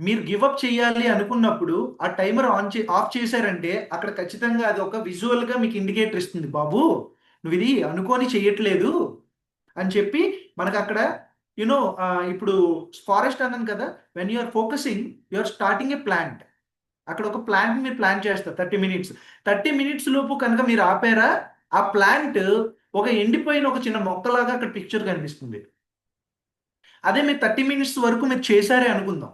మీరు give up చేయాలి అనుకున్నప్పుడు ఆ timer of చేశారంటే అక్కడ ఖచ్చితంగా అది ఒక విజువల్గా మీకు ఇండికేటర్ ఇస్తుంది, బాబు నువ్వు ఇది అనుకోని చేయట్లేదు అని చెప్పి మనకు అక్కడ యునో ఇప్పుడు ఫారెస్ట్ అన్నాను కదా, when you're focusing you're starting a plant. అక్కడ ఒక ప్లాంట్ మీరు ప్లాన్ చేస్తారు 30 minutes లోపు కనుక మీరు ఆపారా ఆ ప్లాంట్ ఒక ఎండిపోయిన ఒక చిన్న మొక్కలాగా అక్కడ పిక్చర్ కనిపిస్తుంది. అదే మీరు 30 minutes వరకు మీరు చేశారే అనుకుందాం,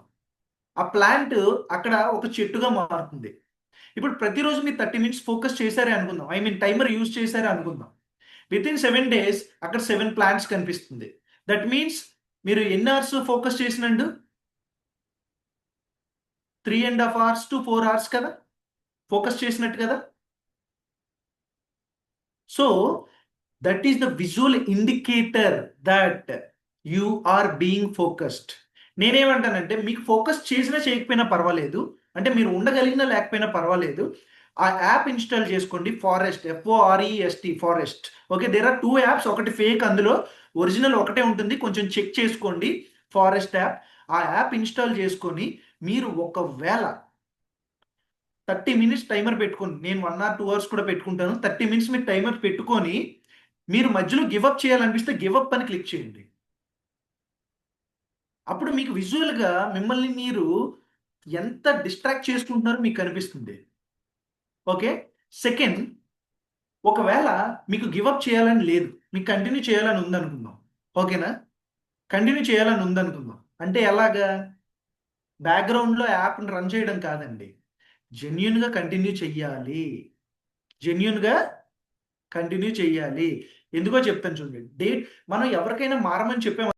ఆ ప్లాంట్ అక్కడ ఒక చెట్టుగా మారుతుంది. ఇప్పుడు ప్రతిరోజు మీరు 30 minutes ఫోకస్ చేశారే అనుకుందాం, ఐ మీన్ టైమర్ యూజ్ చేశారే అనుకుందాం, విత్ ఇన్ 7 days అక్కడ 7 plants కనిపిస్తుంది. దట్ మీన్స్ మీరు ఎన్ని అవర్స్ ఫోకస్ చేసినండు, 3.5 hours to 4 hours కదా ఫోకస్ చేసినట్టు కదా. So that is the visual indicator that you are being focused. నేనేమంటానంటే మీకు ఫోకస్ చేసినా చేయకపోయినా పర్వాలేదు, అంటే మీరు ఉండగలిగినా లేకపోయినా పర్వాలేదు, ఆ యాప్ ఇన్స్టాల్ చేసుకోండి, forest, FOREST, forest. Okay, there are 2 apps, ఒకటి ఫేక్, అందులో ఒరిజినల్ ఒకటే ఉంటుంది, కొంచెం చెక్ చేసుకోండి. ఫారెస్ట్ యాప్, ఆ యాప్ ఇన్స్టాల్ చేసుకొని మీరు ఒకవేళ 30 minutes టైమర్ పెట్టుకోండి, నేను 1 or 2 hours కూడా పెట్టుకుంటాను, 30 minutes మీరు టైమర్ పెట్టుకొని మీరు మధ్యలో గివప్ చేయాలనిపిస్తే గివప్ అని క్లిక్ చేయండి. అప్పుడు మీకు విజువల్గా మిమ్మల్ని మీరు ఎంత డిస్ట్రాక్ట్ చేసుకుంటున్నారో మీకు కనిపిస్తుంది. ఓకే, సెకండ్, ఒకవేళ మీకు గివప్ చేయాలని లేదు, మీకు కంటిన్యూ చేయాలని ఉందనుకుందాం, ఓకేనా, కంటిన్యూ చేయాలని ఉందనుకుందాం, అంటే ఎలాగా, బ్యాక్గ్రౌండ్లో యాప్ని రన్ చేయడం కాదండి, జెన్యున్గా కంటిన్యూ చెయ్యాలి, జెన్యున్గా కంటిన్యూ చెయ్యాలి. ఎందుకో చెప్తాను చూడండి. డేట్ మనం ఎవరికైనా మారమని చెప్పాము,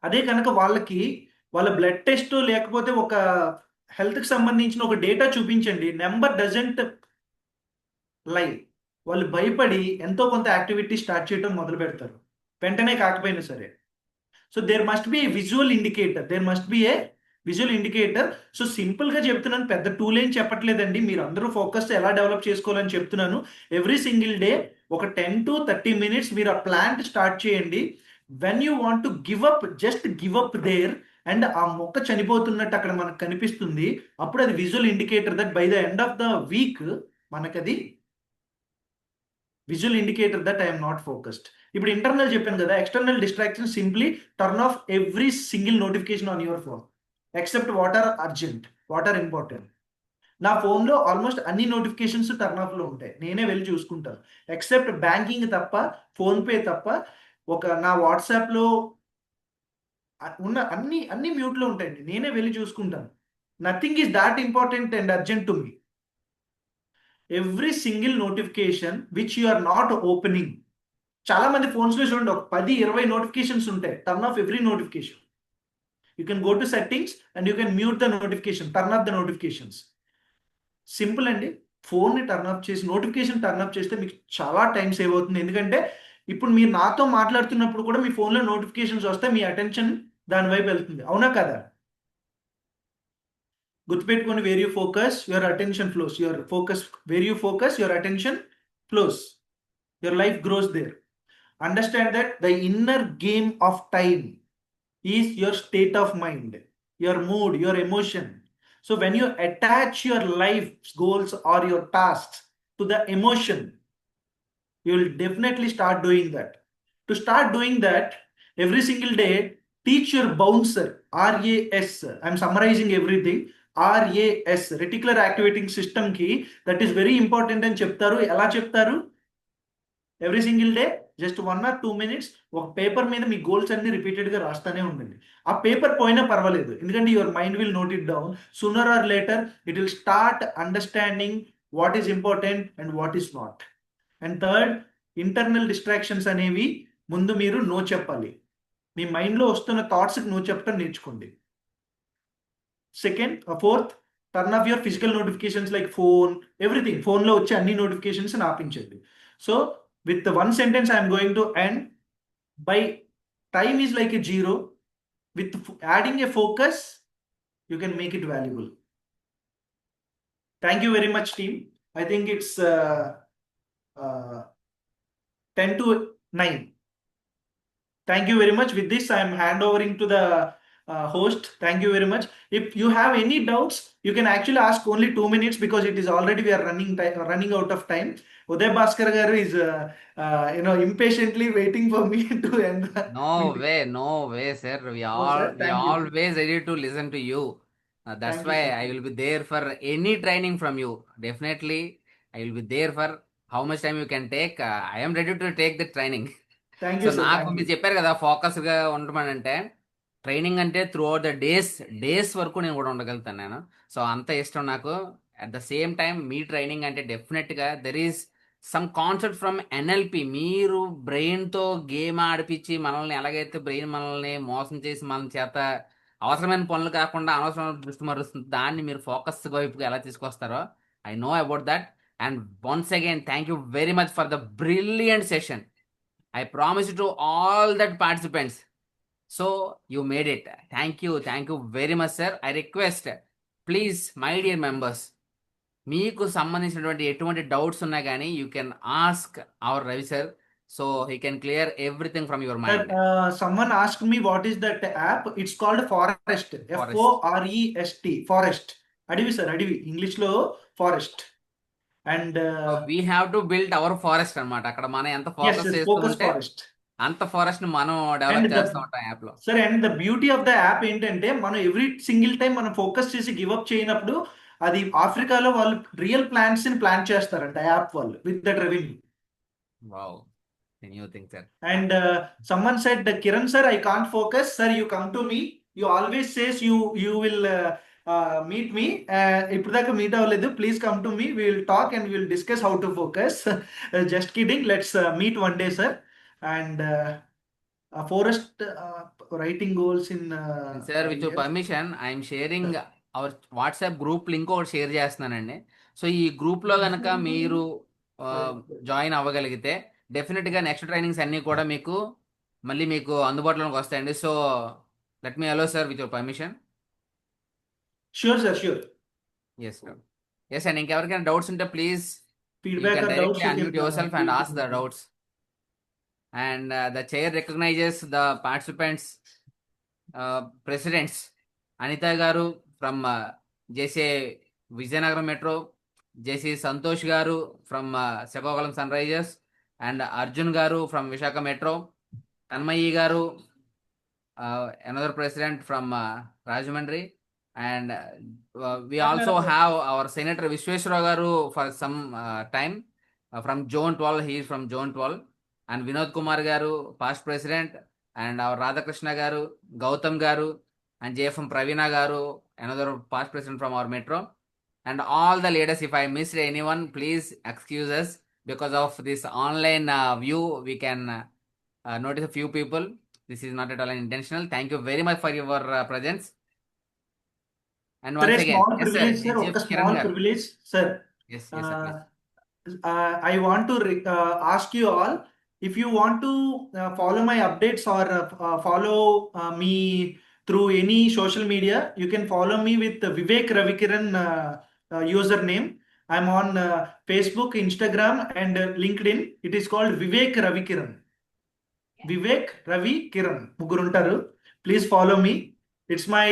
అదే కనుక వాళ్ళకి వాళ్ళ బ్లడ్ టెస్ట్ లేకపోతే ఒక హెల్త్కి సంబంధించిన ఒక డేటా చూపించండి, నెంబర్ డజంట్ లై, వాళ్ళు భయపడి ఎంతో కొంత యాక్టివిటీ స్టార్ట్ చేయడం మొదలు పెడతారు, వెంటనే కాకపోయినా సరే. So there must be a visual indicator. So సింపుల్గా చెప్తున్నాను, పెద్ద టూల్ ఏం చెప్పట్లేదండి, మీరు అందరూ ఫోకస్ ఎలా డెవలప్ చేసుకోవాలని చెప్తున్నాను. ఎవ్రీ సింగిల్ డే ఒక 10 to 30 minutes మీరు ఆ ప్లాంట్ స్టార్ట్ చేయండి. When you want to give up, just give up there, and ఆ మొక్క చనిపోతున్నట్టు అక్కడ మనకు కనిపిస్తుంది, అప్పుడు అది visual indicator that by the end of the week మనకది visual indicator that I'm not focused. ఇప్పుడు ఇంటర్నల్ చెప్పాను కదా, external distraction, simply turn off every single notification on your phone except what are urgent, what are important. నా ఫోన్లో almost అన్ని notifications turn ఆఫ్లో ఉంటాయి, నేనే వెళ్ళి చూసుకుంటాను, ఎక్సెప్ట్ బ్యాంకింగ్ తప్ప, ఫోన్పే తప్ప. నా వాట్సాప్లో ఉన్న అన్ని మ్యూట్లో ఉంటాయండి, నేనే వెళ్ళి చూసుకుంటాను. Nothing is that important and urgent to me. Every single notification which you are not opening, చాలా మంది ఫోన్స్లో చూడండి ఒక 10-20 నోటిఫికేషన్స్ ఉంటాయి, turn off every notification. You can go to settings and you can mute the notification, turn off the notifications. Simple అండి, ఫోన్ని turn off చేసి notification turn off చేస్తే మీకు చాలా టైం సేవ్ అవుతుంది. ఎందుకంటే ఇప్పుడు మీరు నాతో మాట్లాడుతున్నప్పుడు కూడా మీ ఫోన్లో నోటిఫికేషన్స్ వస్తే మీ అటెన్షన్ దాని వైపు వెళ్తుంది, అవునా కదా. గుర్తుపెట్టుకోండి, where you focus your attention flows, where you focus your attention flows, your life grows there. Understand that the inner game of time is your state of mind, your mood, your emotion. So when you attach your life goals or your tasks to the emotion, you will definitely start doing that. To start doing that, every single day, teach your bouncer, RAS. I'm summarizing everything. RAS, reticular activating system ki, that is very important అని చెప్తారు. ఎలా చెప్తారు? Every single day just 1 or 2 minutes ఒక paper మీద మీ goals అన్ని రిపీటెడ్గా రాస్తానే ఉండండి. ఆ పేపర్ పోయినా పర్వాలేదు, ఎందుకంటే your mind will note it down. Sooner or later it will start understanding what is important and what is not. And third, internal distractions అనేవి ముందు మీరు నో చెప్పాలి. మీ మైండ్లో వస్తున్న థాట్స్కి నో చెప్పడం నేర్చుకోండి. Second, fourth, turn off your physical notifications like phone, everything. ఫోన్లో వచ్చే అన్ని నోటిఫికేషన్స్ ఆపించండి. So with one sentence I'm going to end by time is like a zero. With adding a focus you can make it valuable. Thank you very much, team. I think it's 10 to 9. Thank you very much. With this, I am handovering to the host. Thank you very much. If you have any doubts, you can actually ask only 2 minutes because it is already we are running out of time. Uday Bhaskar garu is impatiently waiting for me to end. No way, sir. We sir, thank you. always ready to listen to you. That's Thank you, why sir. I will be there for any training from you. Definitely, I will be there for how much time you can take. I am ready to take the training. Thank so you, sir. నాకు Thank మీరు you. చెప్పారు కదా ఫోకస్గా ఉండమని, అంటే training అంటే through out the days వరకు నేను కూడా ఉండగలుగుతాను నేను. సో అంత ఇష్టం నాకు. At the same time me training అంటే డెఫినెట్గా there is some concept from NLP. మీరు బ్రెయిన్తో గేమ్ ఆడిపించి మనల్ని ఎలాగైతే బ్రెయిన్ మనల్ని మోసం చేసి మన చేత అవసరమైన పనులు కాకుండా అనవసరమైన దృష్టి మరుస్తుంది, దాన్ని మీరు ఫోకస్ వైపుగా ఎలా తీసుకొస్తారో I know about that. And once again thank you very much for the brilliant session. I promise to all that participants. So you made it. Thank you very much, sir. I request, please, my dear members, మీకు సంబంధించినటువంటి ఎటువంటి doubts ఉన్నా కానీ you can ask hour Ravi sir. So he can clear everything from your Sir, mind. someone asked me what is that app. It's called Forest. Forest. Forest. Adivi, sir. Adivi. English lo Forest. And we have to build our forest అన్నమాట. అక్కడ మనం ఎంత yes, focus yes, చేస్తూ Focus ఉంటే Forest. అంత forest ని మనం And develop చేస్తూ ఉంటాం యాప్ లో. sir, and the beauty of the app ఏంటంటే మనం ఎవ్రీ సింగిల్ టైం మనం ఫోకస్ చేసి గివ్ అప్ చేయనప్పుడు అది ఆఫ్రికాలో వాళ్ళు రియల్ ప్లాంట్స్ ని ప్లాంట్ చేస్తారంట యాప్ వాళ్ళు with that revenue. Wow, new thing sir. And someone said, Kiran sir, I can't focus. Sir, you come to me. You always says you will meet me. ఇప్పుడు దాకా meet అవ్వలేదు. Please come to me. We will talk and we will discuss how to focus. Just kidding. Let's meet one day, sir. And Forest writing goals in sir with your ideas. Permission I'm sharing our WhatsApp group link ఒకటి share చేస్తున్నానండి. So ఈ గ్రూప్లో కనుక మీరు join అవ్వగలిగితే డెఫినెట్గా next trainings అన్నీ కూడా మీకు అందుబాటులోకి వస్తాయండి. So let me allow sir with your permission. Sure, sir. Sure. Yes and ఇంకెవరికైనా డౌట్స్ ఉంటే please you Feedback can or doubts directly you unmute can యువర్ సెల్ఫ్ అండ్ feel ask the free. Doubts. And the chair recognizes the participants, presidents Anita garu from JC Vizianagaram Metro, JC Santosh garu from Sekagolam Sunrisers, and Arjun garu from Vishaka Metro, Tanmayi garu, another president from Rajahmundry, and we also have our Senator Vishweshwara garu for some time from Zone 12. He is from Zone 12. And Vinod Kumar garu, past president, and our Radhakrishna garu, Gautam garu, and JFM Pravina garu, another past president from our metro, and all the leaders. If I missed anyone, please excuse us. Because of this online view, we can notice a few people. This is not at all intentional. Thank you very much for your presence. And Sir, once a again, small yes sir, privilege, sir. Chief Oka Kiran small garu. privilege, sir. Yes sir, please. I want to ask you all, if you want to follow my updates or follow me through any social media, you can follow me with Vivek Ravikiran username. I'm on Facebook, Instagram, and LinkedIn. It is called Vivek Ravikiran. Vivek Ravi Kiran. Muguruntaru. Please follow me. It's my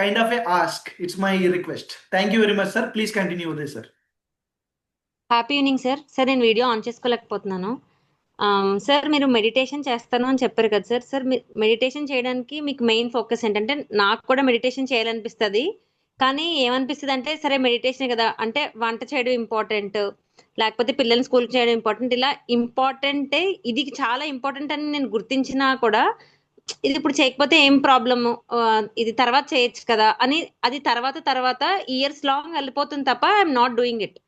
kind of a ask. It's my request. Thank you very much, sir. Please continue with this, sir. Happy evening sir. Sir నేను video on చేసుకోలేకపోతున్నాను. Sir మీరు meditation చేస్తాను అని చెప్పారు కదా sir. Sir meditation చేయడానికి మీకు main focus ఏంటంటే, నాకు కూడా మెడిటేషన్ చేయాలనిపిస్తుంది. కానీ ఏమనిపిస్తుంది అంటే, సరే మెడిటేషన్ కదా అంటే వంట చేయడం ఇంపార్టెంట్, లేకపోతే పిల్లల్ని స్కూల్కి చేయడం ఇంపార్టెంట్, ఇలా ఇంపార్టెంటే, ఇది చాలా ఇంపార్టెంట్ అని నేను గుర్తించినా కూడా ఇది ఇప్పుడు చేయకపోతే ఏం ప్రాబ్లము, ఇది తర్వాత చేయొచ్చు కదా అని అది తర్వాత ఇయర్స్ లాంగ్ వెళ్ళిపోతుంది తప్ప I'm not doing it.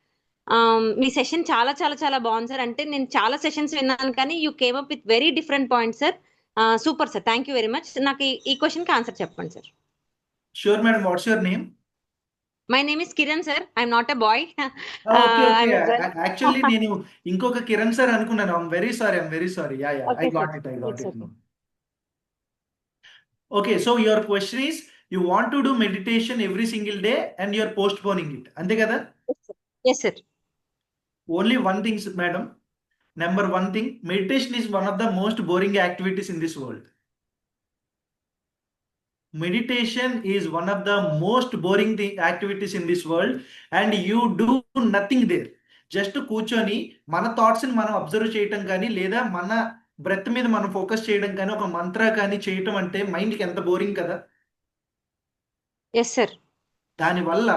Me session చాలా చాలా చాలా బాగుంది సార్. అంటే నేను చాలా సెషన్స్ విన్నాను కానీ you came up with very different points sir. Super sir, thank you very much. నాకు ఈ క్వశ్చన్కి ఆన్సర్ చెప్పండి sir. Sure, madam. What's your name? My name is Kiran sir, I'm not a boy. Okay. Actually, నేను ఇంకొక Kiran sir అనుకున్నాను. I'm very sorry. Yeah. I got it. No. Okay, so your question is, you want to do meditation every single day and you're postponing it. అంతే కదా? Yes, sir. Only one thing, madam. Number one thing, meditation is one of the most boring activities in this world. Meditation is one of the most boring activities in this world, and you do nothing there. Just కూర్చొని మన thoughts ని మనం observe చేయటం కానీ లేదా మన breath మీద మనం ఫోకస్ చేయడం కానీ ఒక మంత్ర కానీ చేయటం అంటే మైండ్కి ఎంత బోరింగ్ కదా. Yes sir. దానివల్ల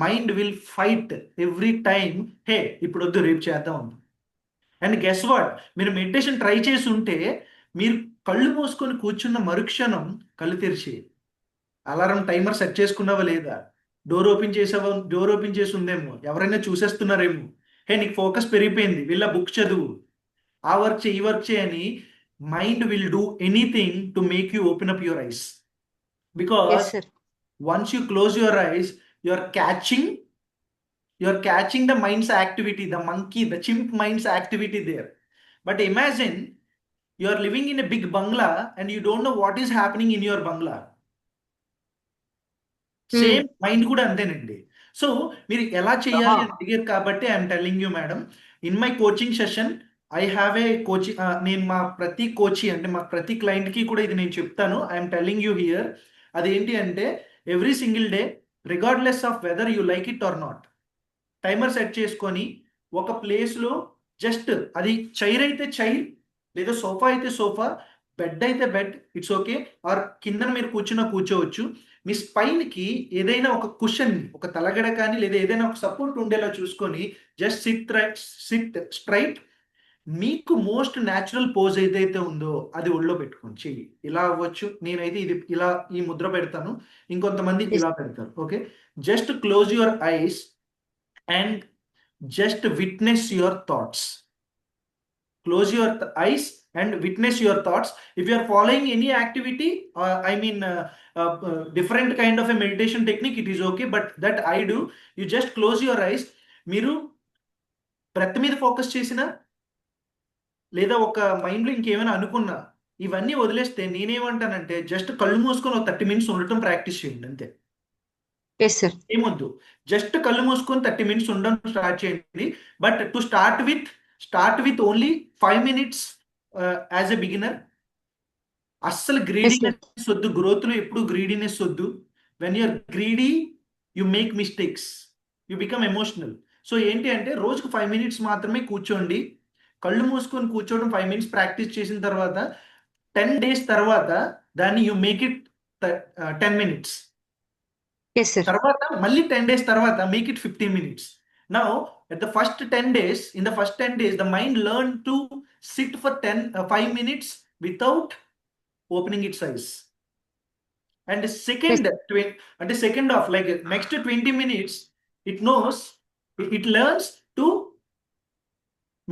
mind will fight every time, hey ఇప్పుడు వద్దు రేపు చేద్దాం ఉంది. అండ్ గెస్ వాట్, మీరు మెడిటేషన్ ట్రై చేసి ఉంటే మీరు కళ్ళు మూసుకొని కూర్చున్న మరుక్షణం కళ్ళు తెరిచి అలారం టైమర్ సెట్ చేసుకున్నావా లేదా, డోర్ ఓపెన్ చేసి ఉందేమో, ఎవరైనా చూసేస్తున్నారేమో, హే నీకు ఫోకస్ పెరిగిపోయింది, వీళ్ళ బుక్ చదువు, ఆ వర్క్ చేయి ఈ వర్క్ చేయని mind will do anything to make you open up your eyes. Because once you close your eyes, you're catching the mind's activity, the monkey, the chimp mind's activity there. But imagine you're living in a big bungalow and you don't know what is happening in your bungalow. Same mind kuda antenandi. So మీరు ఎలా చేయాలి అని అడిగారు కాబట్టి I'm telling you madam, in my coaching session I have a coaching. నేను మా ప్రతి కోచి అంటే మా ప్రతి క్లయింట్కి కూడా ఇది నేను చెప్తాను. I'm telling you here. అదేంటి అంటే every single day regardless of whether you like it or not, timer set చేసుకొని ఒక ప్లేస్లో జస్ట్, అది చైర్ అయితే చైర్, లేదా సోఫా అయితే సోఫా, బెడ్ అయితే బెడ్, ఇట్స్ ఓకే, ఆర్ కింద మీరు కూర్చోవచ్చు. మీ స్పైన్కి ఏదైనా ఒక కుషన్, ఒక తలగడ కానీ లేదా ఏదైనా ఒక సపోర్ట్ ఉండేలా చూసుకొని జస్ట్ సిట్ స్ట్రైట్. మీకు మోస్ట్ న్యాచురల్ పోజ్ ఏదైతే ఉందో అది ఒళ్ళో పెట్టుకొని చెయ్యి. ఇలా అవ్వచ్చు, నేనైతే ఇది ఇలా ఈ ముద్ర పెడతాను, ఇంకొంతమంది ఇలా పెడతారు. Okay, just close your eyes and just witness your thoughts. Close your eyes and witness your thoughts. If you are following any activity, different kind of a meditation technique, it is okay, but that I do, you just close your eyes. మీరు breath మీద focus చేసినా లేదా ఒక మైండ్లో ఇంకేమైనా అనుకున్నా, ఇవన్నీ వదిలేస్తే నేనేమంటానంటే జస్ట్ కళ్ళు మూసుకొని ఒక 30 minutes ఉండటం ప్రాక్టీస్ చేయండి అంతే. ఏమొద్దు, జస్ట్ కళ్ళు మూసుకొని 30 minutes ఉండడం స్టార్ట్ చేయండి. But to start with only 5 minutes as a beginner. అస్సలు గ్రీడీనెస్ వద్దు, గ్రోత్లో ఎప్పుడు గ్రీడీనెస్ వద్దు. When you're greedy you make mistakes, you become emotional. So ఏంటి అంటే రోజుకు 5 minutes మాత్రమే కూర్చోండి. కళ్ళు మూసుకొని కూర్చోవడం 5 minutes ప్రాక్టీస్ చేసిన తర్వాత 10 days తర్వాత దాన్ని యు మేక్ ఇట్ 10 minutes. తర్వాత మళ్ళీ 10 days తర్వాత make it 15 minutes. Now at the first 10 days, in the first 10 days the mind learned to sit for 5 minutes without opening its eyes. And the second of like next 20 minutes it knows, it learns to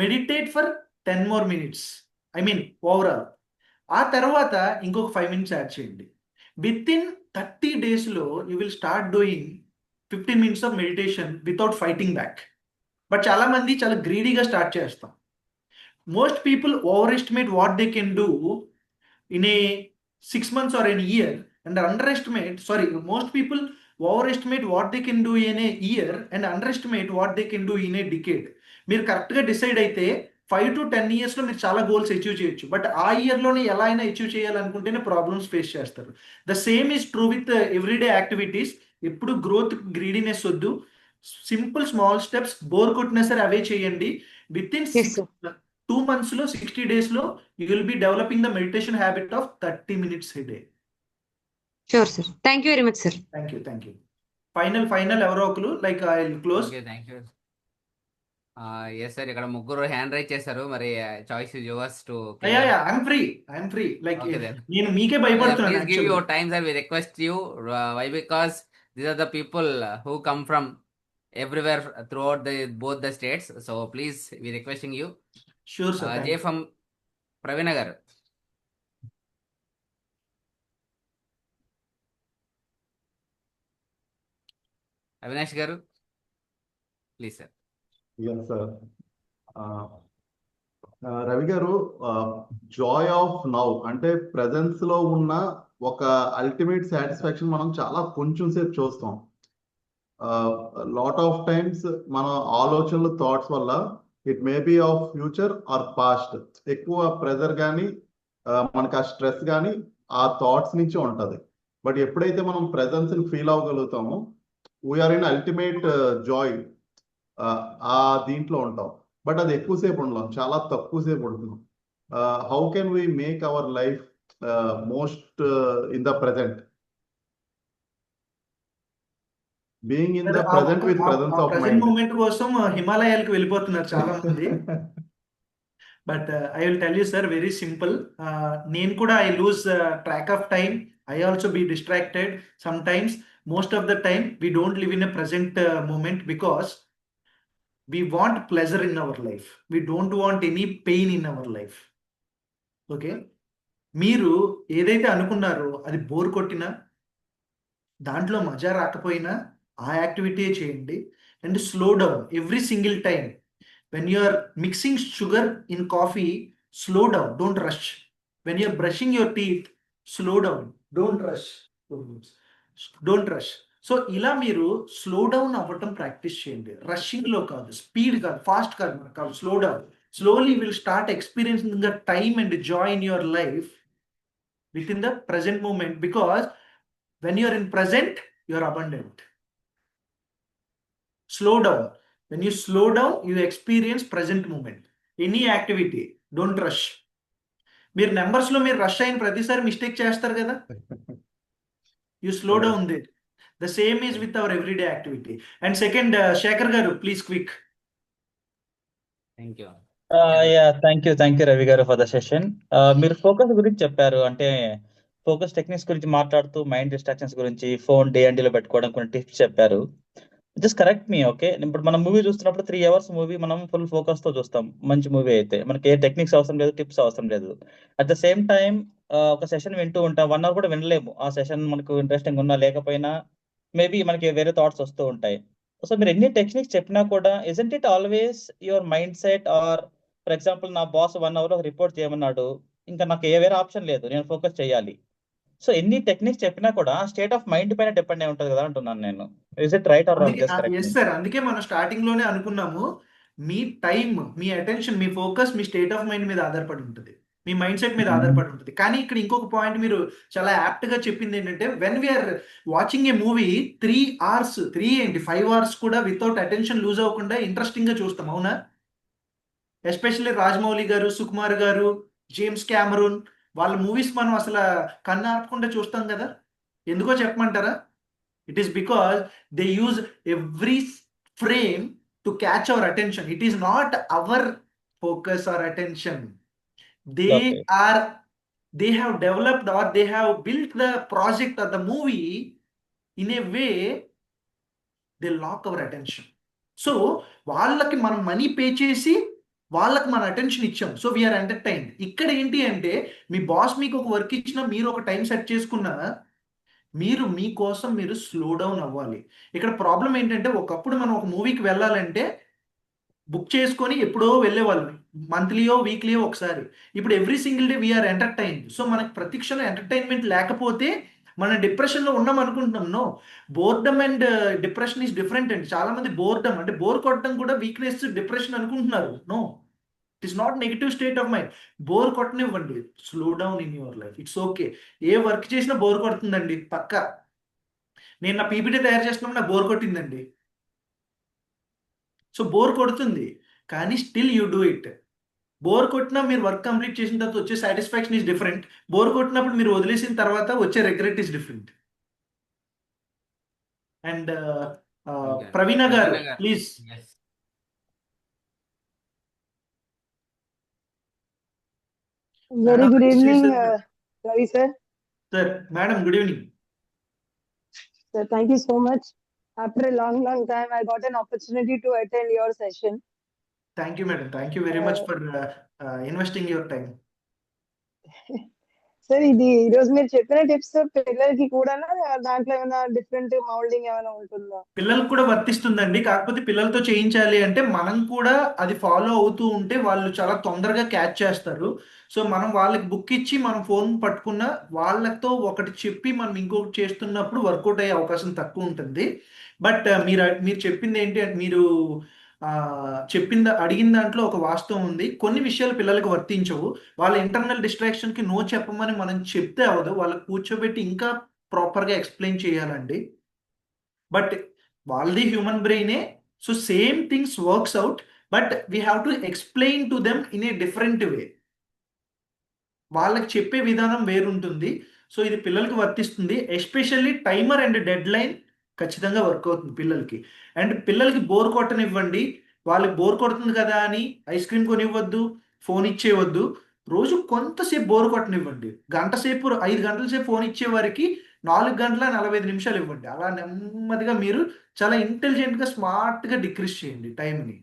meditate for 10 more minutes, I mean overall. ఆ తర్వాత ఇంకొక 5 minutes add చేయండి. Within 30 days లో you will start doing 15 minutes of meditation without fighting back. But చాలా మంది చాలా గ్రీడీగా start చేస్తాం. Most people over estimate what they can do in a 6 months or an year and most people overestimate what they can do in a year and underestimate what they can do in a decade. మీరు కరెక్ట్గా decide అయితే 5 to 10 years లో మీరు చాలా goals achieve చేయొచ్చు. But ఆ ఇయర్లోనే ఎలా అయినా అచీవ్ చేయాలనుకుంటేనే ప్రాబ్లమ్స్ ఫేస్ చేస్తారు. The same is true with everyday activities. ఎప్పుడు గ్రోత్ గ్రీడీనెస్ వద్దు, సింపుల్ స్మాల్ స్టెప్స్, బోర్ కొట్టినా సరే అవే చేయండి. విత్ ఇన్ 2 months లో 60 days లో you will be developing the meditation habit of 30 minutes a day. Sure sir, thank you very much sir. Thank you. Final ఎవరో ఒకరు, like I will close. Okay, thank you. Yes sir, ఇక్కడ ముగ్గురు hand raise చేశారు. మరి choice is yours to అయ్యా clear. I'm free like Okay then. నేను మీకే Yeah, భయపడుతున్నాను please give actually. your time, sir. We request you. Why? Because these are the people who come from everywhere throughout both the states. So please, we requesting you. Sure sir. Jay from Pravina garu. Avinash garu, please sir. Yes sir. Ravi garu, joy of now అంటే presence లో ఉన్న ఒక ultimate satisfaction మనం చాలా కొంచెం సేపు చూస్తాం. Lot of times మన ఆలోచనలు, థాట్స్ వల్ల it may be of future or past, ఎక్కువ ప్రెజర్ కానీ మనకు ఆ స్ట్రెస్ కానీ ఆ థాట్స్ నుంచి ఉంటుంది. బట్ ఎప్పుడైతే మనం ప్రెజెన్స్ ఫీల్ అవ్వగలుగుతామో వీఆర్ ఇన్ అల్టిమేట్ జాయ్, ఆ దీంట్లో ఉంటాం. బట్ అది ఎక్కువసేపు ఉండలేం, చాలా తక్కువసేపు ఉంటున్నాం. How can we make our life most in the present, being in the present with presence of present mind? Moment కోసం హిమాలయాలకు వెళ్ళిపోతున్నారు చాలా మంది. But I will tell you sir, very simple. నేను కూడా I lose track of time. I also be distracted sometimes. Most of the time we don't live in a present moment because we want pleasure in our life. We don't want any pain in our life. Okay, మీరు ఏదైతే అనుకున్నారో అది bore కొట్టినా, దాంట్లో మజా రాకపోయినా ఆ activity చేయండి. And slow down every single time. When you are mixing sugar in coffee, slow down, don't rush. When you are brushing your teeth, slow down, don't rush. So ఇలా మీరు స్లో డౌన్ అవ్వటం practice చేయండి. Rushing లో కాదు, speed కాదు, fast కాదు, slow down. Slowly will start experiencing the time and joy in your life within the present moment. Because when you're in present you're abundant. Slow down. When you slow down you experience present moment. Any activity, don't rush. మీరు numbers లో మీరు rush అయిన ప్రతిసారి mistake చేస్తారు కదా. You slow down there. The same is with our everyday activity. And second, Shekhar garu, please quick. Thank you. Thank you Ravi గారు for the session. మీరు focus గురించి చెప్పారు, అంటే ఫోకస్ టెక్నిక్స్ గురించి మాట్లాడుతూ మైండ్ డిస్ట్రాక్షన్స్ గురించి ఫోన్ DND లో పెట్టుకోవడం కొన్ని టిప్స్ చెప్పారు. జస్ట్ కరెక్ట్ మీ. ఓకే, ఇప్పుడు మనం మూవీ చూస్తున్నప్పుడు 3 hours మూవీ మనం ఫుల్ ఫోకస్ తో చూస్తాం. మంచి మూవీ అయితే మనకి ఏ టెక్నిక్స్ అవసరం లేదు, టిప్స్ అవసరం లేదు. అట్ ద సేమ్ టైం ఒక సెషన్ వింటూ ఉంటాం, 1 hour కూడా వినలేము. ఆ సెషన్ మనకు ఇంట్రెస్టింగ్ ఉన్నా లేకపోయినా మేబీ మనకి వేరే థాట్స్ వస్తూ ఉంటాయి. సో మీరు ఎన్ని టెక్నిక్స్ చెప్పినా కూడా isn't it always your mindset? Or for example నా బాస్ 1 hour రిపోర్ట్ చేయమన్నాడు, ఇంకా నాకు వేరే ఆప్షన్ లేదు, నేను ఫోకస్ చేయాలి. సో ఎన్ని టెక్నిక్స్ చెప్పినా కూడా స్టేట్ ఆఫ్ మైండ్ పైన డిపెండ్ అయి ఉంటుంది కదా అంటున్నాను నేను. Is it right or wrong? Just correct yes sir, అందుకే మనం స్టార్టింగ్ లోనే అనుకున్నాము, మీ టైం, మీ అటెన్షన్, మీ ఫోకస్ మీ స్టేట్ ఆఫ్ మైండ్ మీద ఆధారపడి ఉంటుంది, మీ మైండ్ సెట్ మీద ఆధారపడి ఉంటుంది. కానీ ఇక్కడ ఇంకొక పాయింట్ మీరు చాలా యాప్ట్ గా చెప్పింది ఏంటంటే, when we're watching a movie 3 hours, 5 hours కూడా వితౌట్ అటెన్షన్ లూజ్ అవ్వకుండా ఇంట్రెస్టింగ్ గా చూస్తాం, అవునా? ఎస్పెషల్లీ రాజమౌళి గారు, సుకుమార్ గారు, జేమ్స్ క్యామరూన్ వాళ్ళ మూవీస్ మనం అసలు కన్ను ఆపకుండా చూస్తాం కదా. ఎందుకో చెప్పమంటారా? It is because they use every frame to catch our attention. It is not our focus or attention. They have developed or they have built the project or the movie in a way they lock our attention. So వాళ్ళకి మనం money pay చేసి వాళ్ళకి మన attention ఇచ్చాం, so we are entertained. ఇక్కడ ఏంటి అంటే, మీ boss మీకు ఒక వర్క్ ఇచ్చినా, మీరు ఒక టైం సెట్ చేసుకున్నా, మీరు మీకోసం మీరు స్లో డౌన్ అవ్వాలి. ఇక్కడ ప్రాబ్లం ఏంటంటే, ఒకప్పుడు మనం ఒక మూవీకి వెళ్ళాలంటే బుక్ చేసుకొని ఎప్పుడో వెళ్ళేవాళ్ళు, మంత్లీయో వీక్లీయో ఒకసారి. ఇప్పుడు every single day we're entertained. So మనకు ప్రతి క్షణం ఎంటర్టైన్మెంట్ లేకపోతే మనం డిప్రెషన్లో ఉన్నాం అనుకుంటున్నాం. No, boredom and depression is different అండి. చాలా మంది బోర్డమ్ అంటే బోర్ కొట్టడం కూడా వీక్నెస్, డిప్రెషన్ అనుకుంటున్నారు. No, it is not negative state of mind. Bore కొట్టనివ్వండి, slow down in your life, it's okay. ఏ వర్క్ చేసినా బోర్ కొడుతుందండి పక్కా. నేను నా పీపీటీ తయారు చేసినప్పుడు నాకు బోర్ కొట్టిందండి. సో బోర్ కొడుతుంది, కానీ still you do it. Bore కొట్టినా మీరు వర్క్ కంప్లీట్ చేసిన తర్వాత వచ్చే సాటిస్ఫాక్షన్ ఈస్ డిఫరెంట్. బోర్ కొట్టినప్పుడు మీరు వదిలేసిన తర్వాత వచ్చే రిగ్రెట్ ఈస్ డిఫరెంట్. అండ్ ప్రవీణ గారు, please. Very good Madam, evening, sir. Ravi sir. Sir, madam, good evening. Sir, thank you so much. After a long time, I got an opportunity to attend your session. Thank you, madam. Thank you very much for investing your time. Sir ఇది ఈరోజు మీరు చెప్పిన tips పిల్లలకి కూడా దాంట్లో ఏమైనా different moulding ఏమైనా ఉంటుందా? పిల్లలకు కూడా వర్తిస్తుందండి. కాకపోతే పిల్లలతో చేయించాలి అంటే మనం కూడా అది ఫాలో అవుతూ ఉంటే వాళ్ళు చాలా తొందరగా క్యాచ్ చేస్తారు. సో మనం వాళ్ళకి బుక్ ఇచ్చి మనం ఫోన్ పట్టుకున్న వాళ్ళతో ఒకటి చెప్పి మనం ఇంకొకటి చేస్తున్నప్పుడు వర్కౌట్ అయ్యే అవకాశం తక్కువ ఉంటుంది. బట్ మీరు చెప్పింది ఏంటి అంటే మీరు అడిగిన దాంట్లో ఒక వాస్తవం ఉంది. కొన్ని విషయాలు పిల్లలకు వర్తించవు. వాళ్ళ ఇంటర్నల్ డిస్ట్రాక్షన్‌కి నో చెప్పమని మనం చెప్తే అవ్వదు. వాళ్ళకి కూర్చోబెట్టి ఇంకా ప్రాపర్‌గా ఎక్స్‌ప్లెయిన్ చేయాలండి. బట్ వాళ్ళది హ్యూమన్ బ్రెయినే. So same things works out. But we have to explain to them in a different way. వాళ్ళకి చెప్పే విధానం వేరుంటుంది. సో ఇది పిల్లలకి వర్తిస్తుంది. ఎస్పెషల్లీ టైమర్ అండ్ డెడ్‌లైన్ ఖచ్చితంగా వర్క్ అవుతుంది పిల్లలకి. అండ్ పిల్లలకి బోర్ కొట్టనివ్వండి. వాళ్ళకి బోర్ కొడుతుంది కదా అని ఐస్ క్రీమ్ కొనివ్వద్దు, ఫోన్ ఇచ్చేయవద్దు. రోజు కొంతసేపు బోర్ కొట్టనివ్వండి. గంట సేపు 5 గంటల సేపు ఫోన్ ఇచ్చే వారికి 4 గంటల 45 నిమిషాలు ఇవ్వండి. అలా నెమ్మదిగా మీరు చాలా ఇంటెలిజెంట్‌గా, స్మార్ట్‌గా డిక్రీజ్ చేయండి టైంని.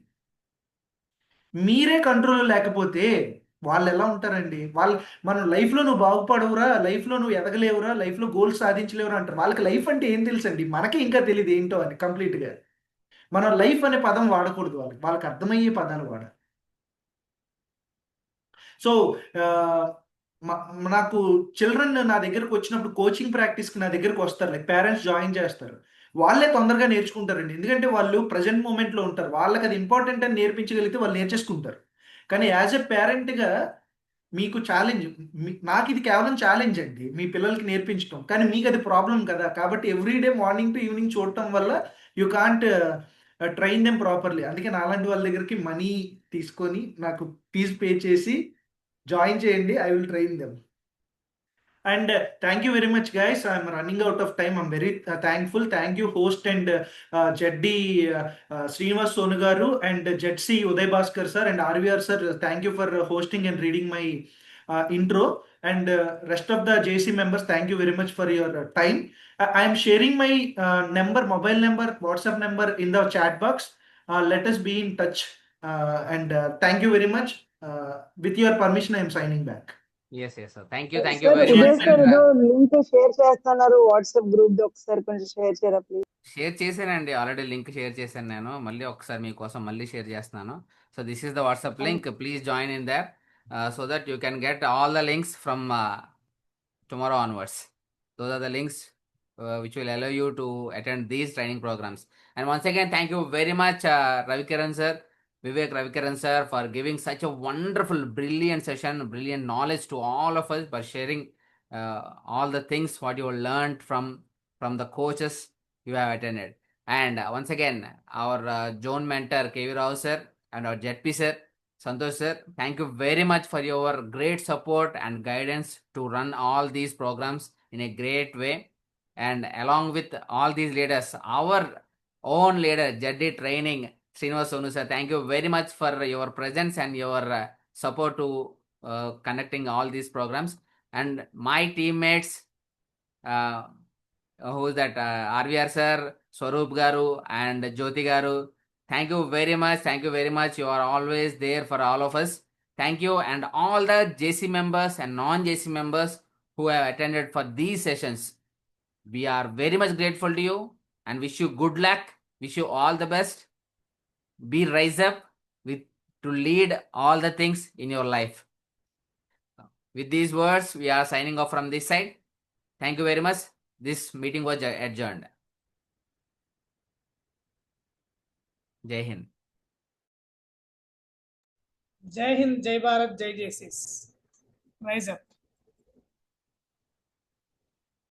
మీరే కంట్రోల్‌లో లేకపోతే వాళ్ళెలా ఉంటారండి? మనం లైఫ్‌లో నువ్వు బాగుపడవురా, లైఫ్‌లో నువ్వు ఎదగలేవురా, లైఫ్‌లో గోల్స్ సాధించలేవురా అంటారు. వాళ్ళకి లైఫ్ అంటే ఏం తెలుసండి? మనకే ఇంకా తెలీదు ఏంటో అని కంప్లీట్‌గా. మనం లైఫ్ అనే పదం వాడకూడదు వాళ్ళకి. వాళ్ళకి అర్థమయ్యే పదాలు వాడాలి. సో నాకు చిల్డ్రన్ నా దగ్గరకు వచ్చినప్పుడు కోచింగ్ ప్రాక్టీస్‌కి నా దగ్గరకు వస్తారు. లైక్ పేరెంట్స్ జాయిన్ చేస్తారు. వాళ్ళే తొందరగా నేర్చుకుంటారండి. ఎందుకంటే వాళ్ళు ప్రెజెంట్ మూమెంట్‌లో ఉంటారు. వాళ్ళకి అది ఇంపార్టెంట్ అని నేర్పించగలిగితే వాళ్ళు నేర్చేసుకుంటారు. కానీ యాస్ ఎ పేరెంట్‌గా మీకు ఛాలెంజ్ నాకిది కేవలం ఛాలెంజ్ అండి. మీ పిల్లలకి నేర్పించటం. కానీ మీకది ప్రాబ్లమ్ కదా! కాబట్టి every day morning to evening చూడటం వల్ల you can't train them properly. అందుకే నాలాంటి వాళ్ళ దగ్గరికి మనీ తీసుకొని నాకు ఫీజ్ పే చేసి జాయిన్ చేయండి. I will train them. And thank you very much, guys. I'm running out of time. I'm very thankful. Thank you, host and Jeddi Srinivas Sonugaru and ZC Uday Bhaskar sir and RVR sir. Thank you for hosting and reading my intro. And rest of the JC members, thank you very much for your time. I am sharing my mobile number, WhatsApp number in the chat box. Let us be in touch. And thank you very much. With your permission, I am signing back. Yes, sir. Thank you Sir, very Uday much. sir ఏదో link share చేస్తున్నారు WhatsApp group the, ఒకసారి కొంచెం share చేయరా please? Share చేశానండి, already link share చేశాను నేను. మళ్ళీ ఒకసారి మీకోసం మళ్ళీ షేర్ చేస్తున్నాను. So this is the WhatsApp link. Please join in their so that you can get all the links from tomorrow onwards. Those are the links which will allow you to attend these training programs. And once again, thank you very much, Ravikiran sir, Vivek Ravikiran sir, for giving such a wonderful, brilliant session, brilliant knowledge to all of us, by sharing all the things what you learned from the coaches you have attended. And once again, our zone mentor KV Rao sir and our ZP sir, Santosh sir, thank you very much for your great support and guidance to run all these programs in a great way. And along with all these leaders, our own leader, Jeddi Training, Srinivas Sonu sir, thank you very much for your presence and your support to conducting all these programs. And my teammates, who is that, RVR sir, Swaroop garu and Jyoti garu, thank you very much. Thank you very much. You are always there for all of us. Thank you. And all the JC members and non-JC members who have attended for these sessions, we are very much grateful to you and wish you good luck. Wish you all the best. Be rise up to lead all the things in your life. With these words, we are signing off from this side. Thank you very much. This meeting was adjourned. Jai Hind. Jai Hind, Jai Bharat, Jai JCs. Rise up.